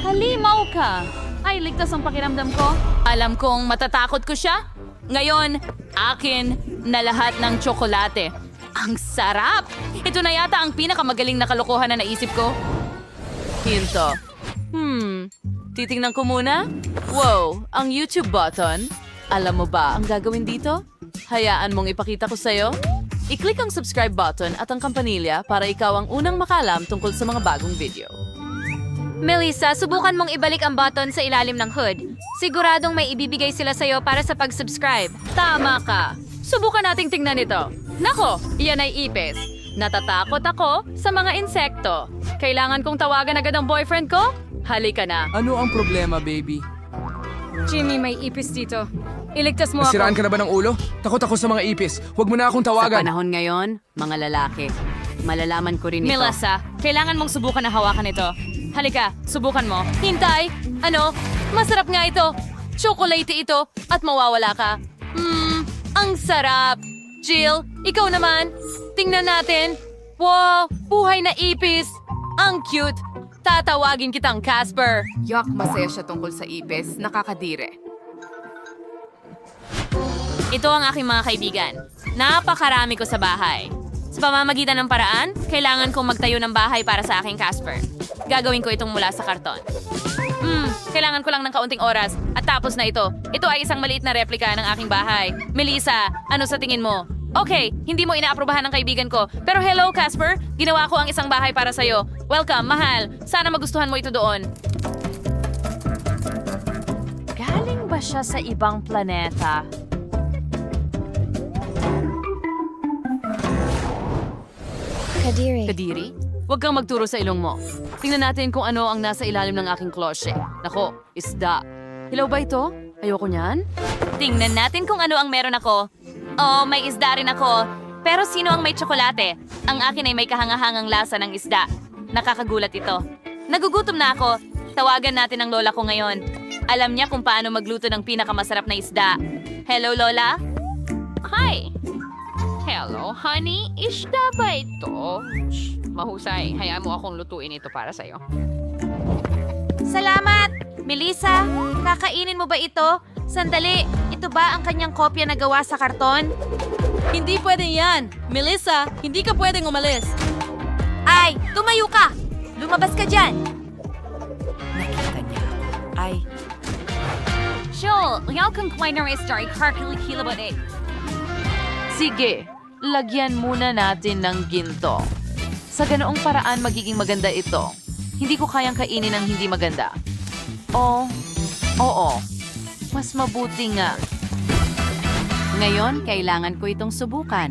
Halimaw ka! Ay, ligtas ang pakiramdam ko. Alam kong matatakot ko siya. Ngayon, akin na lahat ng tsokolate. Ang sarap! Ito na yata ang pinakamagaling na kalokohan na naisip ko. Hinto. Titingnan ko muna. Wow, ang YouTube button. Alam mo ba ang gagawin dito? Hayaan mong ipakita ko sa'yo. I-click ang subscribe button at ang kampanilya para ikaw ang unang makalam tungkol sa mga bagong video. Melissa, subukan mong ibalik ang button sa ilalim ng hood. Siguradong may ibibigay sila sa'yo para sa pag-subscribe. Tama ka. Subukan nating tingnan ito. Nako, iyan ay ipis. Natatakot ako sa mga insekto. Kailangan kong tawagan agad ang boyfriend ko? Halika na. Ano ang problema, baby? Jimmy, may ipis dito. Iligtas mo ako. Nasiraan ka na ba ng ulo? Takot ako sa mga ipis. Huwag mo na akong tawagan. Panahon ngayon, mga lalaki. Malalaman ko rin ito. Melissa, kailangan mong subukan na hawakan ito. Halika, subukan mo. Hintay! Ano? Masarap nga ito. Chocolate ito at mawawala ka. Ang sarap. Jill, ikaw naman. Tingnan natin. Wow, buhay na ipis. Ang cute. Tatawagin kitang Casper. Yak, masaya siya tungkol sa ipis. Nakakadire. Ito ang aking mga kaibigan. Napakarami ko sa bahay. Sa pamamagitan ng paraan, kailangan kong magtayo ng bahay para sa aking Casper. Gagawin ko itong mula sa karton. Kailangan ko lang ng kaunting oras at tapos na ito. Ito ay isang maliit na replika ng aking bahay. Melissa, ano sa tingin mo? Okay, hindi mo inaaprobahan ng kaibigan ko. Pero hello, Casper. Ginawa ko ang isang bahay para sa'yo. Welcome, mahal. Sana magustuhan mo ito doon. Galing ba siya sa ibang planeta? Kadiri? Huwag kang magturo sa ilong mo. Tingnan natin kung ano ang nasa ilalim ng aking klosye. Nako, isda. Hilaw ba ito? Ayoko niyan. Tingnan natin kung ano ang meron ako. Oh, may isda rin ako. Pero sino ang may tsokolate? Ang akin ay may kahangahangang lasa ng isda. Nakakagulat ito. Nagugutom na ako. Tawagan natin ang lola ko ngayon. Alam niya kung paano magluto ng pinakamasarap na isda. Hello, Lola? Hi! Hello, honey. Isda ba ito? Shh, mahusay. Hayaan mo akong lutuin ito para sa'yo. Salamat! Melissa, kakainin mo ba ito? Sandali, ito ba ang kanyang kopya na gawa sa karton? Hindi pwede yan. Melissa, hindi ka pwedeng umalis. Ay, tumayo ka! Lumabas ka dyan! Nakita niya. Ay, Joel, yaw kang kway na restart, karkilikila ba eh? Sige, lagyan muna natin ng ginto. Sa ganoong paraan magiging maganda ito. Hindi ko kayang kainin ng hindi maganda. Oo. Mas mabuti nga. ngayon kailangan ko itong subukan.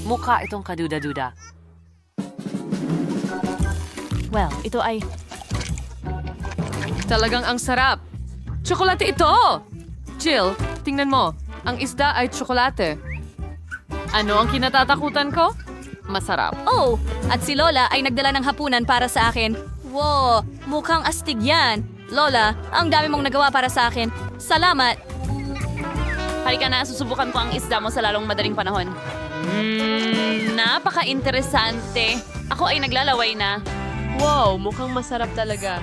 Mukha itong kaduda-duda. Well, ito ay... Talagang ang sarap. Tsokolate ito! Jill, tingnan mo. Ang isda ay tsokolate. Ano ang kinatatakutan ko? Masarap. Oh, at si Lola ay nagdala ng hapunan para sa akin. Wow, mukhang astig yan. Lola, ang dami mong nagawa para sa akin. Salamat. Halika na, susubukan ko ang isda mo sa lalong madaling panahon. Napaka-interesante. Ako ay naglalaway na. Wow, mukhang masarap talaga.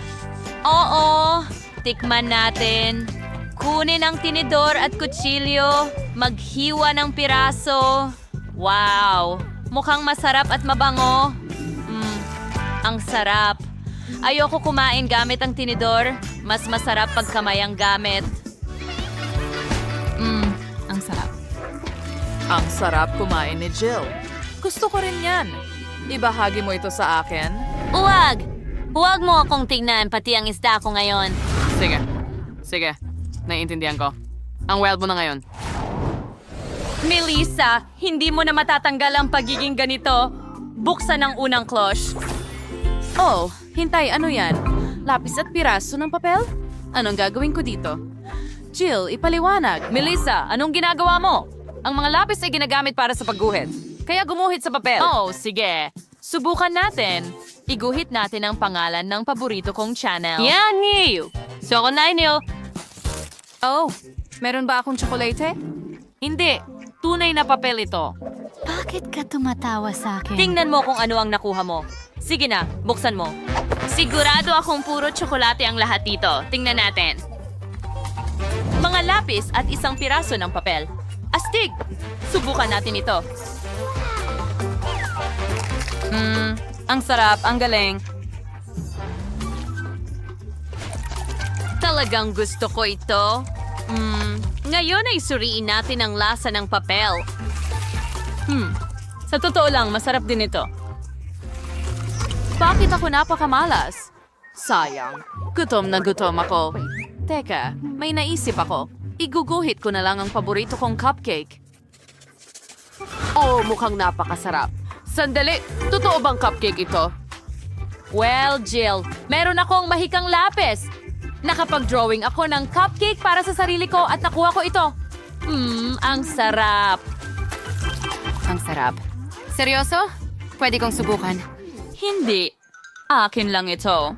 Oo, tikman natin. Kunin ang tinidor at kutsilyo. Maghiwa ng piraso. Wow, mukhang masarap at mabango. Ang sarap. Ayoko kumain gamit ang tinidor. Mas masarap pag kamay ang gamit. Ang sarap. Ang sarap kumain ni Jill. Gusto ko rin yan. ibahagi mo ito sa akin? Huwag! Huwag mo akong tingnan, pati ang isda ko ngayon. Sige. Sige. Naiintindihan ko. Ang wild mo na ngayon. Melissa, hindi mo na matatanggal ang pagiging ganito. Buksan ang unang cloche. Oh, hintay, ano yan? Lapis at piraso ng papel? Anong gagawin ko dito? Jill, ipaliwanag. Melissa, anong ginagawa mo? Ang mga lapis ay ginagamit para sa pagguhit. Kaya gumuhit sa papel. Oh, sige. Subukan natin. Iguhit natin ang pangalan ng paborito kong channel. Yan, Niyo! Soko na niyo! Oh, meron ba akong tsokolate? Hindi. Tunay na papel ito. Bakit ka tumatawa sa akin? Tingnan mo kung ano ang nakuha mo. Sige na, buksan mo. Sigurado akong puro tsokolate ang lahat dito. Tingnan natin. Mga lapis at isang piraso ng papel. Astig! Subukan natin ito. Ang sarap, ang galing. Talagang gusto ko ito. Ngayon ay suriin natin ang lasa ng papel. Sa totoo lang, masarap din ito. Bakit ako napakamalas? Sayang. Gutom na gutom ako. Teka, may naisip ako. Iguguhit ko na lang ang paborito kong cupcake. Oh, mukhang napakasarap. Sandali, totoo bang cupcake ito? Well, Jill, meron akong mahikang lapis. Nakapag-drawing ako ng cupcake para sa sarili ko at nakuha ko ito. Ang sarap. Ang sarap. Seryoso? Pwede kong subukan. Hindi. Akin lang ito.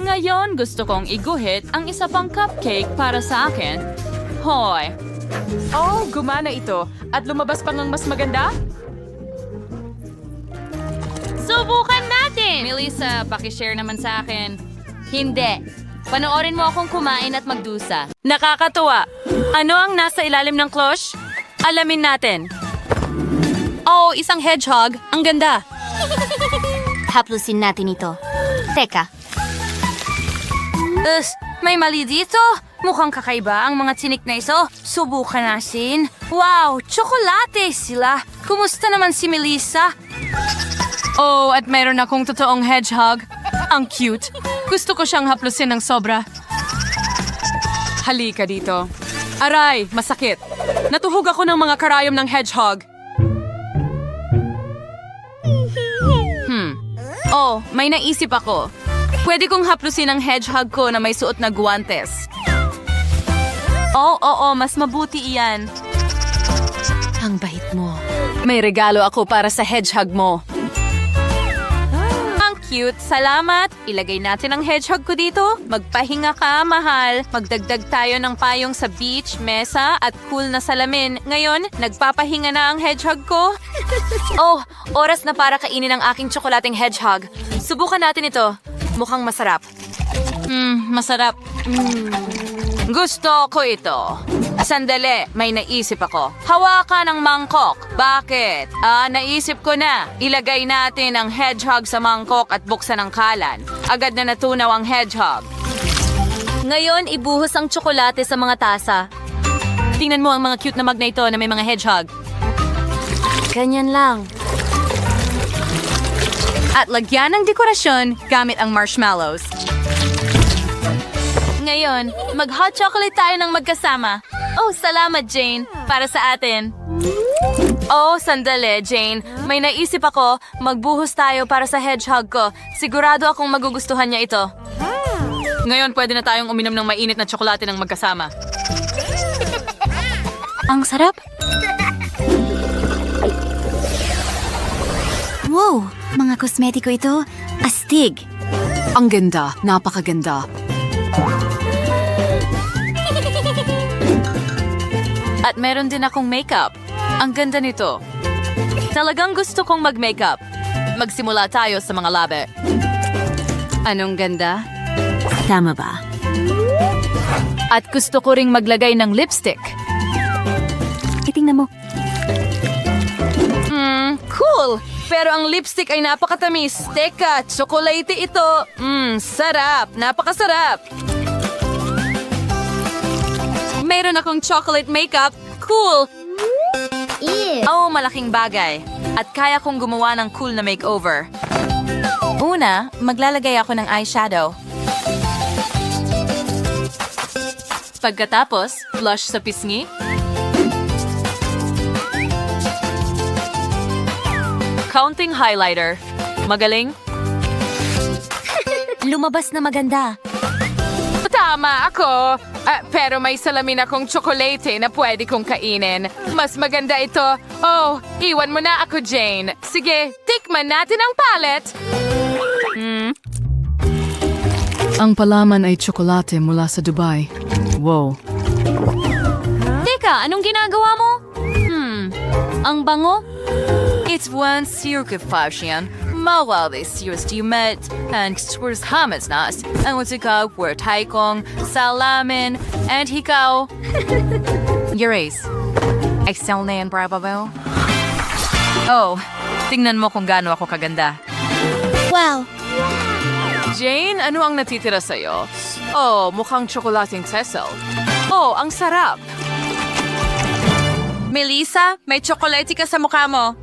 Ngayon gusto kong iguhit ang isa pang cupcake para sa akin. Hoy! Oh, gumana ito. At lumabas pa ng mas maganda? Subukan natin! Melissa, pakishare naman sa akin. Hindi. Panoorin mo akong kumain at magdusa. Nakakatuwa. Ano ang nasa ilalim ng cloche? Alamin natin. Oh, isang hedgehog. Ang ganda. Haplusin natin ito. Teka. May mali dito. Mukhang kakaiba ang mga tinik na ito. Subukan natin. Wow, tsokolate sila. Kumusta naman si Melissa? Oh, at mayroon akong totoong hedgehog. Ang cute. Gusto ko siyang haplusin ng sobra. Halika dito. Aray, masakit. Natuhog ako ng mga karayom ng hedgehog. Oh, may naisip ako. Pwede kong haplusin ang hedgehog ko na may suot na guwantes. Oo, mas mabuti iyan. Ang bait mo. May regalo ako para sa hedgehog mo. Ang cute, salamat. Ilagay natin ang hedgehog ko dito. Magpahinga ka, mahal. Magdagdag tayo ng payong sa beach, mesa, at cool na salamin. Ngayon, nagpapahinga na ang hedgehog ko. Oh, oras na para kainin ang aking tsokolating hedgehog. Subukan natin ito. Mukhang masarap. Masarap. Gusto ko ito. Sandali, may naisip ako. Hawakan ang mangkok. Bakit? Naisip ko na. Ilagay natin ang hedgehog sa mangkok at buksan ang kalan. Agad na natunaw ang hedgehog. Ngayon, ibuhos ang tsokolate sa mga tasa. Tingnan mo ang mga cute na mug na ito na may mga hedgehog. Ganyan lang. At lagyan ng dekorasyon gamit ang marshmallows. Ngayon, mag-hot chocolate tayo ng magkasama. Oh, salamat, Jane. Para sa atin. Oh, sandali, Jane. May naisip ako, magbuhos tayo para sa hedgehog ko. Sigurado akong magugustuhan niya ito. Ngayon, pwede na tayong uminom ng mainit na tsokolate ng magkasama. Ang sarap. Wow, mga kosmetiko ito. Astig. Ang ganda, napakaganda. At meron din akong makeup. Ang ganda nito. Talagang gusto kong mag-makeup. Magsimula tayo sa mga labi. Anong ganda? Tama ba? At gusto ko ring maglagay ng lipstick. Itingnan mo. Cool! Pero ang lipstick ay napakatamis. Teka, tsokolate ito. Sarap. Napakasarap. Mayroon akong chocolate makeup. Cool! Oh, malaking bagay. At kaya kong gumawa ng cool na makeover. Una, maglalagay ako ng eyeshadow. Pagkatapos, blush sa pisngi. Counting highlighter. Magaling? Lumabas na maganda. Tama ako. Pero may salamin akong tsokolate na pwede kong kainin. Mas maganda ito. Oh, iwan mo na ako, Jane. Sige, tikman natin ang palette. Ang palaman ay tsokolate mula sa Dubai. Wow. Teka, anong ginagawa mo? Ang bango? It was circumcision. Mawali met and tours hamas nas. Ang ikaw were taikong salamin and hikaw. Yuris. Excel na yan, bravo. Oh, tingnan mo kung gaano ako kaganda. Jane, ano ang natitira sa'yo? Oh, mukhang tsokolating Cecil. Oh, ang sarap. Melissa, may tsokolate ka sa mukha mo.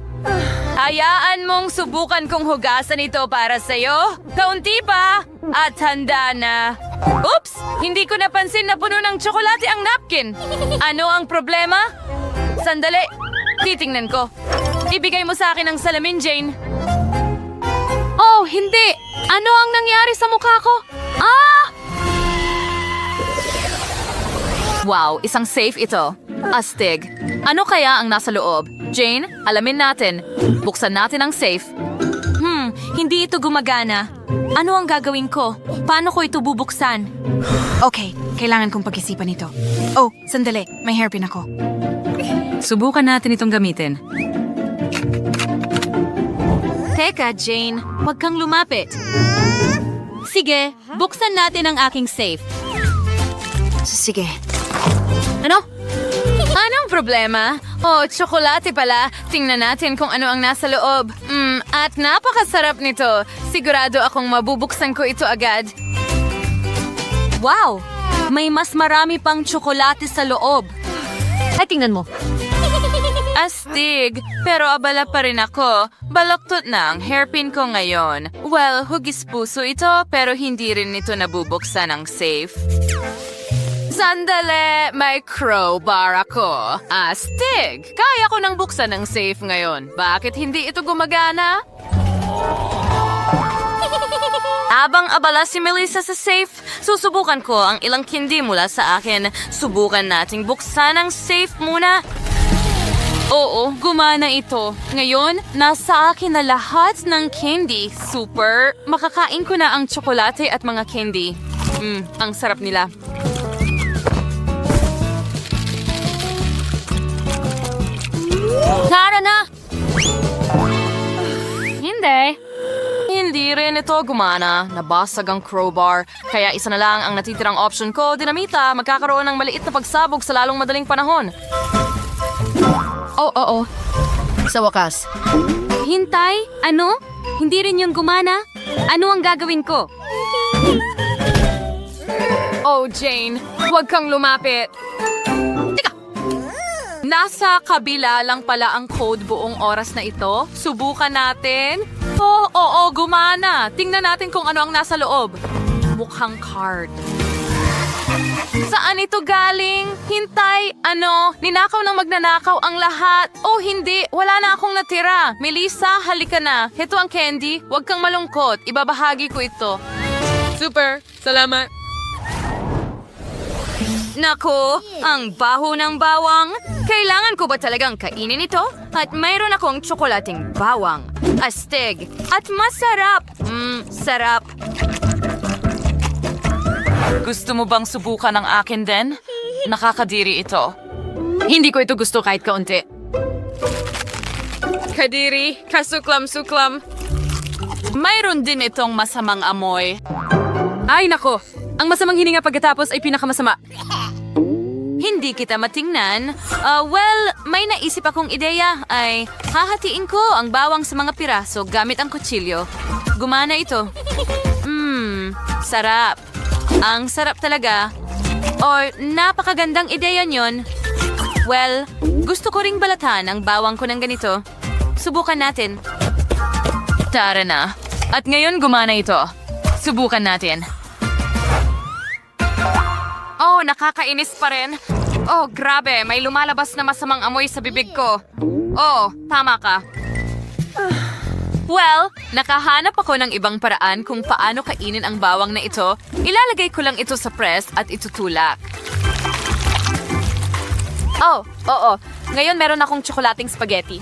Hayaan mong subukan kong hugasan ito para sa'yo. Kaunti pa. At handa na. Oops! Hindi ko napansin na puno ng tsokolate ang napkin. Ano ang problema? Sandali. Titingnan ko. Ibigay mo sa akin ang salamin, Jane. Oh, hindi! Ano ang nangyari sa mukha ko? Ah! Wow, isang safe ito. Astig. Ano kaya ang nasa loob? Jane, alamin natin. Buksan natin ang safe. Hindi ito gumagana. Ano ang gagawin ko? Paano ko ito bubuksan? Okay, kailangan kong pag-isipan ito. Oh, sandali. May hairpin ako. Subukan natin itong gamitin. Teka, Jane. Huwag kang lumapit. Sige, buksan natin ang aking safe. Sige. Ano? Anong problema? Oh, tsokolate pala. Tingnan natin kung ano ang nasa loob. At napakasarap nito. Sigurado akong mabubuksan ko ito agad. Wow! May mas marami pang tsokolate sa loob. Ay, tingnan mo. Astig, pero abala pa rin ako. Balaktot na ang hairpin ko ngayon. Well, hugis puso ito, pero hindi rin ito nabubuksan ang safe. Sandali, may crowbar ako. Astig! Kaya ko nang buksan ang safe ngayon. Bakit hindi ito gumagana? Habang abala si Melissa sa safe, susubukan ko ang ilang candy mula sa akin. Subukan nating buksan ang safe muna. Oo, gumana ito. Ngayon, nasa akin na lahat ng candy. Super! Makakain ko na ang tsokolate at mga candy. Ang sarap nila. Tara na! Hindi. Hindi rin ito gumana. Nabasag ang crowbar. Kaya isa na lang ang natitirang option ko, dinamita. Magkakaroon ng maliit na pagsabog sa lalong madaling panahon. Oo. Sa wakas. Hintay? Ano? Hindi rin yung gumana? Ano ang gagawin ko? Oh, Jane, huwag kang lumapit. Nasa kabila lang pala ang code buong oras na ito. Subukan natin. Oh, oo, gumana. Tingnan natin kung ano ang nasa loob. Mukhang card. Saan ito galing? Hintay, ano? Ninakaw ng magnanakaw ang lahat. Oh, hindi. Wala na akong natira. Melissa, halika na. Ito ang candy. Huwag kang malungkot. Ibabahagi ko ito. Super. Salamat. Nako, ang baho ng bawang. Kailangan ko ba talagang kainin ito? At mayroon akong tsokolating bawang. Astig. At masarap. Sarap. Gusto mo bang subukan ang akin din? Nakakadiri ito. Hindi ko ito gusto kahit kaunti. Kadiri, kasuklam-suklam. Mayroon din itong masamang amoy. Ay nako, ang masamang hininga pagkatapos ay pinakamasama. Hindi kita matingnan. Well, may naisip akong ideya ay hahatiin ko ang bawang sa mga piraso gamit ang kutsilyo. Gumana ito. Sarap. Ang sarap talaga. Or napakagandang ideya nyon. Well, Gusto ko ring balatan ang bawang ko ng ganito. Subukan natin. Tara na. At ngayon gumana ito. Subukan natin. Oh, nakakainis pa rin. Oh, grabe. May lumalabas na masamang amoy sa bibig ko. Oh, tama ka. Well, nakahanap ako ng ibang paraan kung paano kainin ang bawang na ito. Ilalagay ko lang ito sa press at itutulak. Oh, oo. Ngayon meron akong tsokolating spaghetti.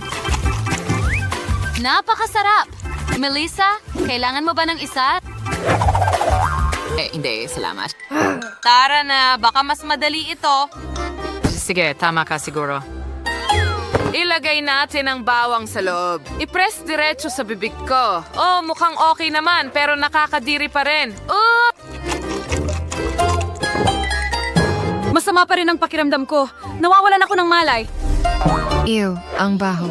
Napakasarap! Melissa, kailangan mo ba ng isa? Hindi, salamat. Tara na, baka mas madali ito. Sige, tama ka siguro. Ilagay natin ang bawang sa loob. I-press diretso sa bibig ko. Oh, mukhang okay naman, pero nakakadiri pa rin. Masama pa rin ang pakiramdam ko. Nawawalan ako ng malay. Ew, ang baho.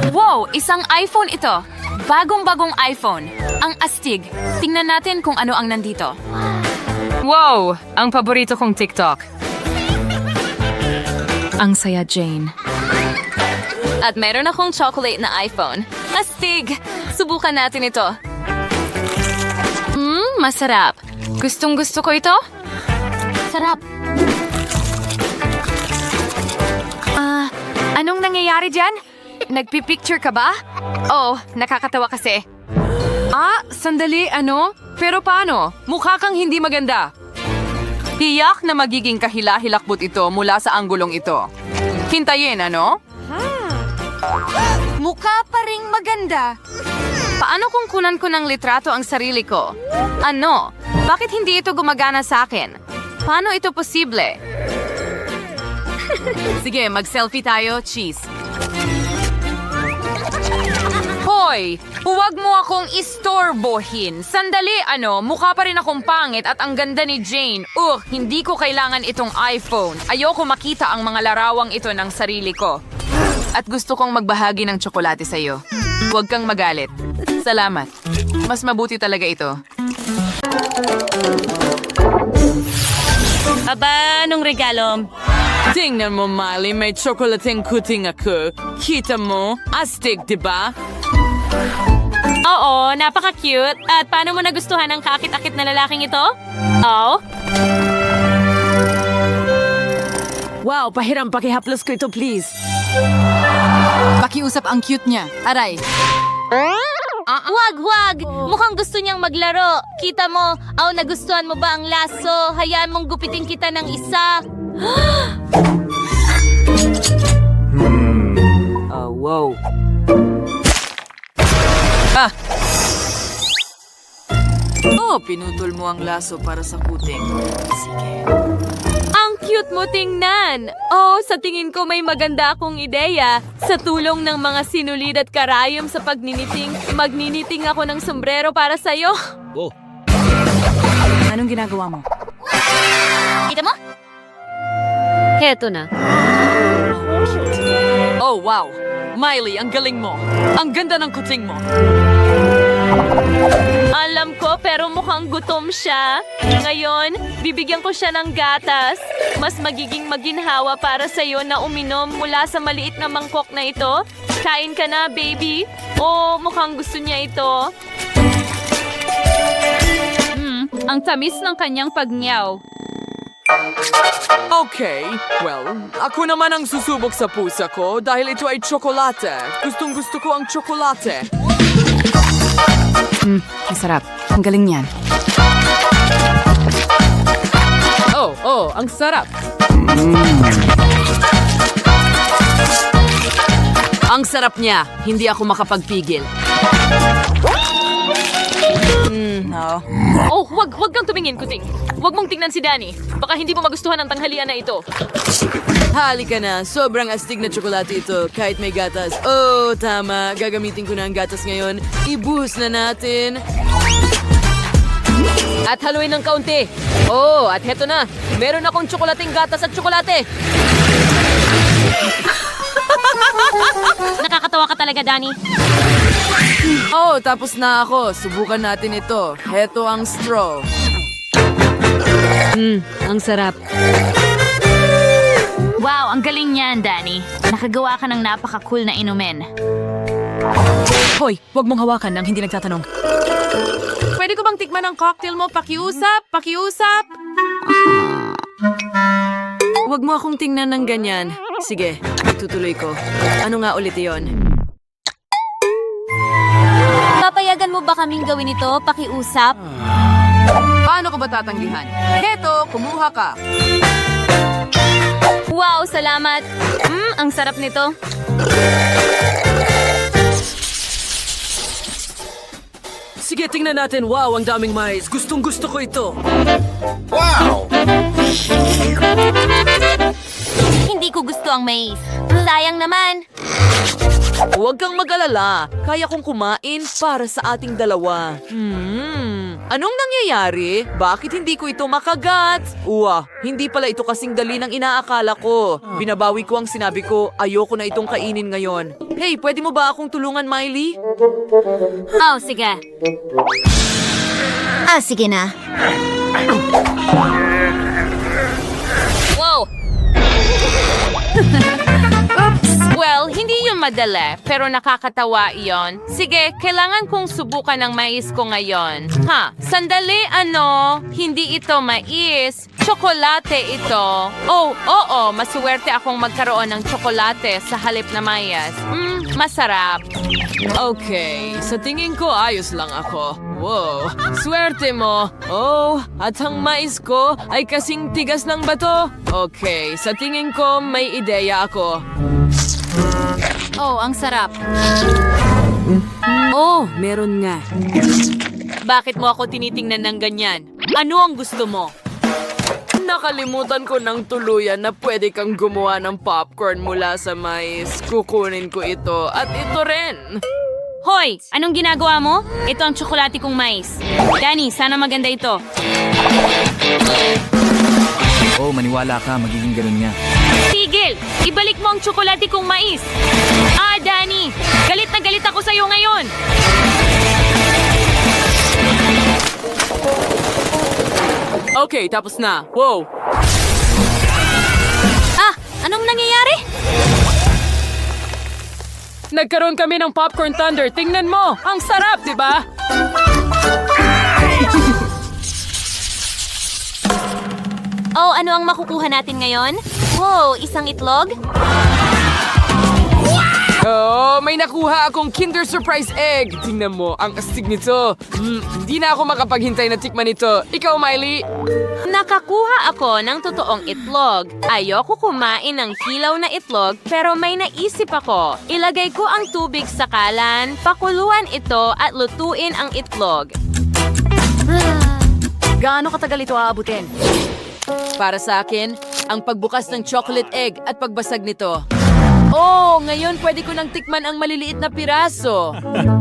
Wow, isang iPhone ito. Bagong-bagong iPhone. Ang astig. Tingnan natin kung ano ang nandito. Wow! Ang paborito kong TikTok. Ang saya, Jane. At meron akong chocolate na iPhone. Astig! Subukan natin ito. Masarap. Gustong-gusto ko ito. Sarap. Anong nangyayari dyan? Nagpipicture ka ba? Oh, nakakatawa kasi. Sandali, ano? Pero paano? Mukha kang hindi maganda. Tiyak na magiging kahila-hilakbot ito mula sa anggulong ito. Hintayin, ano? Mukha pa ring maganda. Paano kung kunan ko ng litrato ang sarili ko? Ano? Bakit hindi ito gumagana sa akin? Paano ito posible? Sige, mag-selfie tayo. Cheese. Hoy! Huwag mo akong istorbohin. Sandali, mukha pa rin akong pangit at ang ganda ni Jane. Hindi ko kailangan itong iPhone. Ayoko makita ang mga larawang ito ng sarili ko. At gusto kong magbahagi ng tsokolate sa iyo. Huwag kang magalit. Salamat. Mas mabuti talaga ito. Aba, anong regalo? Tingnan mo, Miley, may tsokolating kuting ako. Kita mo? Astig, di ba? Oo, napaka-cute. At paano mo nagustuhan ang kakit-akit na lalaking ito? Oh? Wow, pahiram, pakihaplos ko ito, please. Pakiusap ang cute niya. Aray. Wag! Mukhang gusto niyang maglaro. Kita mo, nagustuhan mo ba ang laso? Hayaan mong gupitin kita ng isa. Wow. Pinutol mo ang laso para sa kuting. Sige. Ang cute mo tingnan. Sa tingin ko may maganda akong ideya. Sa tulong ng mga sinulid at karayom sa pagniniting, magniniting ako ng sombrero para sa'yo. Anong ginagawa mo? Kita mo? Heto na. Oh, wow. Miley, ang galing mo. Ang ganda ng kuting mo. Alam ko, pero mukhang gutom siya. Ngayon, bibigyan ko siya ng gatas. Mas magiging maginhawa para sa'yo na uminom mula sa maliit na mangkok na ito. Kain ka na, baby. Mukhang gusto niya ito. Ang tamis ng kanyang pagnyaw. Okay, well, ako naman ang susubok sa pusa ko dahil ito ay tsokolate. Gustong-gusto ko ang tsokolate. Masarap. Ang galing niyan. Ang sarap. Ang sarap niya. Hindi ako makapagpigil. Wag kang tumingin, kuting. Wag mong tingnan si Danny. Baka hindi mo magustuhan ang tanghalian na ito. Halika na. Sobrang astig na tsokolate ito kahit may gatas. Tama. Gagamitin ko na ang gatas ngayon. Ibuhos na natin. At haluin ng kaunti. At heto na. Meron akong tsokolating gatas at tsokolate. Nakakatawa ka talaga, Danny. Tapos na ako. Subukan natin ito. Heto ang straw. Ang sarap. Wow, ang galing niyan, Danny. Nakagawa ka ng napaka-cool na inumin. Hoy, huwag mong hawakan nang hindi nagtatanong. Pwede ko bang tikman ang cocktail mo? Pakiusap! Pakiusap! Huwag mo akong tingnan ng ganyan. Sige, tutuloy ko. Ano nga ulit iyon? Papayagan mo ba kaming gawin ito? Pakiusap? Paano ko ba tatanggihan? Heto, kumuha ka. Wow, salamat! Ang sarap nito. Sige, tingnan natin. Wow, ang daming mais. Gustong gusto ko ito. Hindi ko gusto ang mais. Sayang naman. Huwag kang mag-alala. Kaya kong kumain para sa ating dalawa. Anong nangyayari? Bakit hindi ko ito makagat? Hindi pala ito kasing dali ng inaakala ko. Binabawi ko ang sinabi ko, ayoko na itong kainin ngayon. Hey, pwede mo ba akong tulungan, Miley? Oh, sige. Sige na. Wow! Oops! Well, hindi yun madali, pero nakakatawa iyon. Sige, kailangan kong subukan ng mais ko ngayon. Sandali, hindi ito mais. Tsokolate ito. Oo, masuwerte akong magkaroon ng tsokolate sa halip na mayas. Masarap. Okay, sa tingin ko ayos lang ako. Wow, swerte mo. At ang mais ko ay kasing tigas ng bato. Okay, sa tingin ko may ideya ako. Ang sarap. Meron nga. Bakit mo ako tinitingnan ng ganyan? Ano ang gusto mo? Nakalimutan ko ng tuluyan na pwede kang gumawa ng popcorn mula sa mais. Kukunin ko ito at ito rin. Hoy! Anong ginagawa mo? Ito ang tsokolate kong mais. Danny, sana maganda ito. Maniwala ka, magiging ganun niya. Tigil! Ibalik mo ang tsokolate kong mais! Danny! Galit na galit ako sa'yo ngayon! Okay, tapos na. Wow! Anong nangyayari? Nagkaroon kami ng popcorn thunder. Tingnan mo! Ang sarap, di ba? Ano ang makukuha natin ngayon? Wow, isang itlog? May nakuha akong Kinder Surprise Egg. Tingnan mo, ang astig nito. Hindi na ako makapaghintay na tikman ito. Ikaw, Miley? Nakakuha ako ng totoong itlog. Ayoko kumain ng hilaw na itlog, pero may naisip ako. Ilagay ko ang tubig sa kalan, pakuluan ito at lutuin ang itlog. Gaano katagal ito aabutin? Para sa akin, ang pagbukas ng chocolate egg at pagbasag nito. Ngayon pwede ko nang tikman ang maliliit na piraso.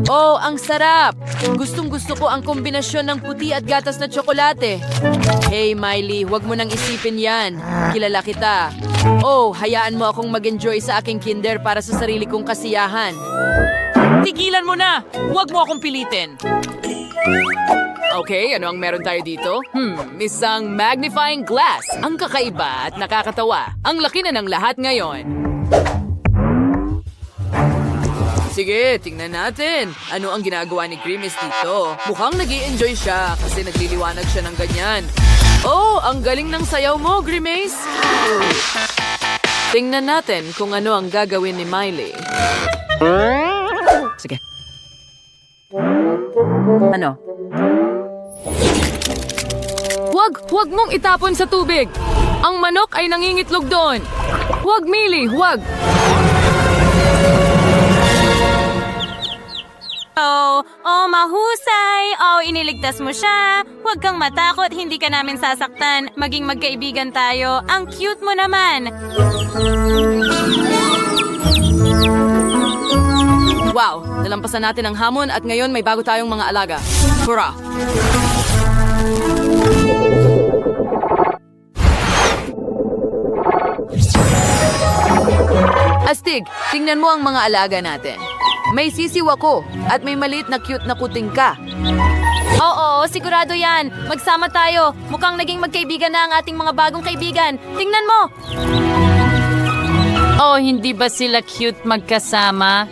Ang sarap! Gustong-gusto ko ang kombinasyon ng puti at gatas na tsokolate. Hey, Miley, huwag mo nang isipin yan. Kilala kita. Hayaan mo akong mag-enjoy sa aking kinder para sa sarili kong kasiyahan. Tigilan mo na! Huwag mo akong pilitin. Okay, ano ang meron tayo dito? Isang magnifying glass. Ang kakaiba at nakakatawa. Ang laki na ng lahat ngayon. Sige, tingnan natin. Ano ang ginagawa ni Grimace dito? Mukhang nag-i-enjoy siya kasi nagliliwanag siya ng ganyan. Ang galing ng sayaw mo, Grimace. Tingnan natin kung ano ang gagawin ni Miley. Sige. Ano? Huwag mong itapon sa tubig. Ang manok ay nangingitlog doon. Huwag, Miley, huwag. Mahusay! Iniligtas mo siya. Huwag kang matakot, hindi ka namin sasaktan. Maging magkaibigan tayo. Ang cute mo naman. Wow, nalampasan natin ang hamon at ngayon may bago tayong mga alaga. Hurrah! Astig, tingnan mo ang mga alaga natin. May sisiw ako at may maliit na cute na kuting ka. Oo, sigurado yan. Magsama tayo. Mukhang naging magkaibigan na ang ating mga bagong kaibigan. Tingnan mo! Oh, hindi ba sila cute magkasama?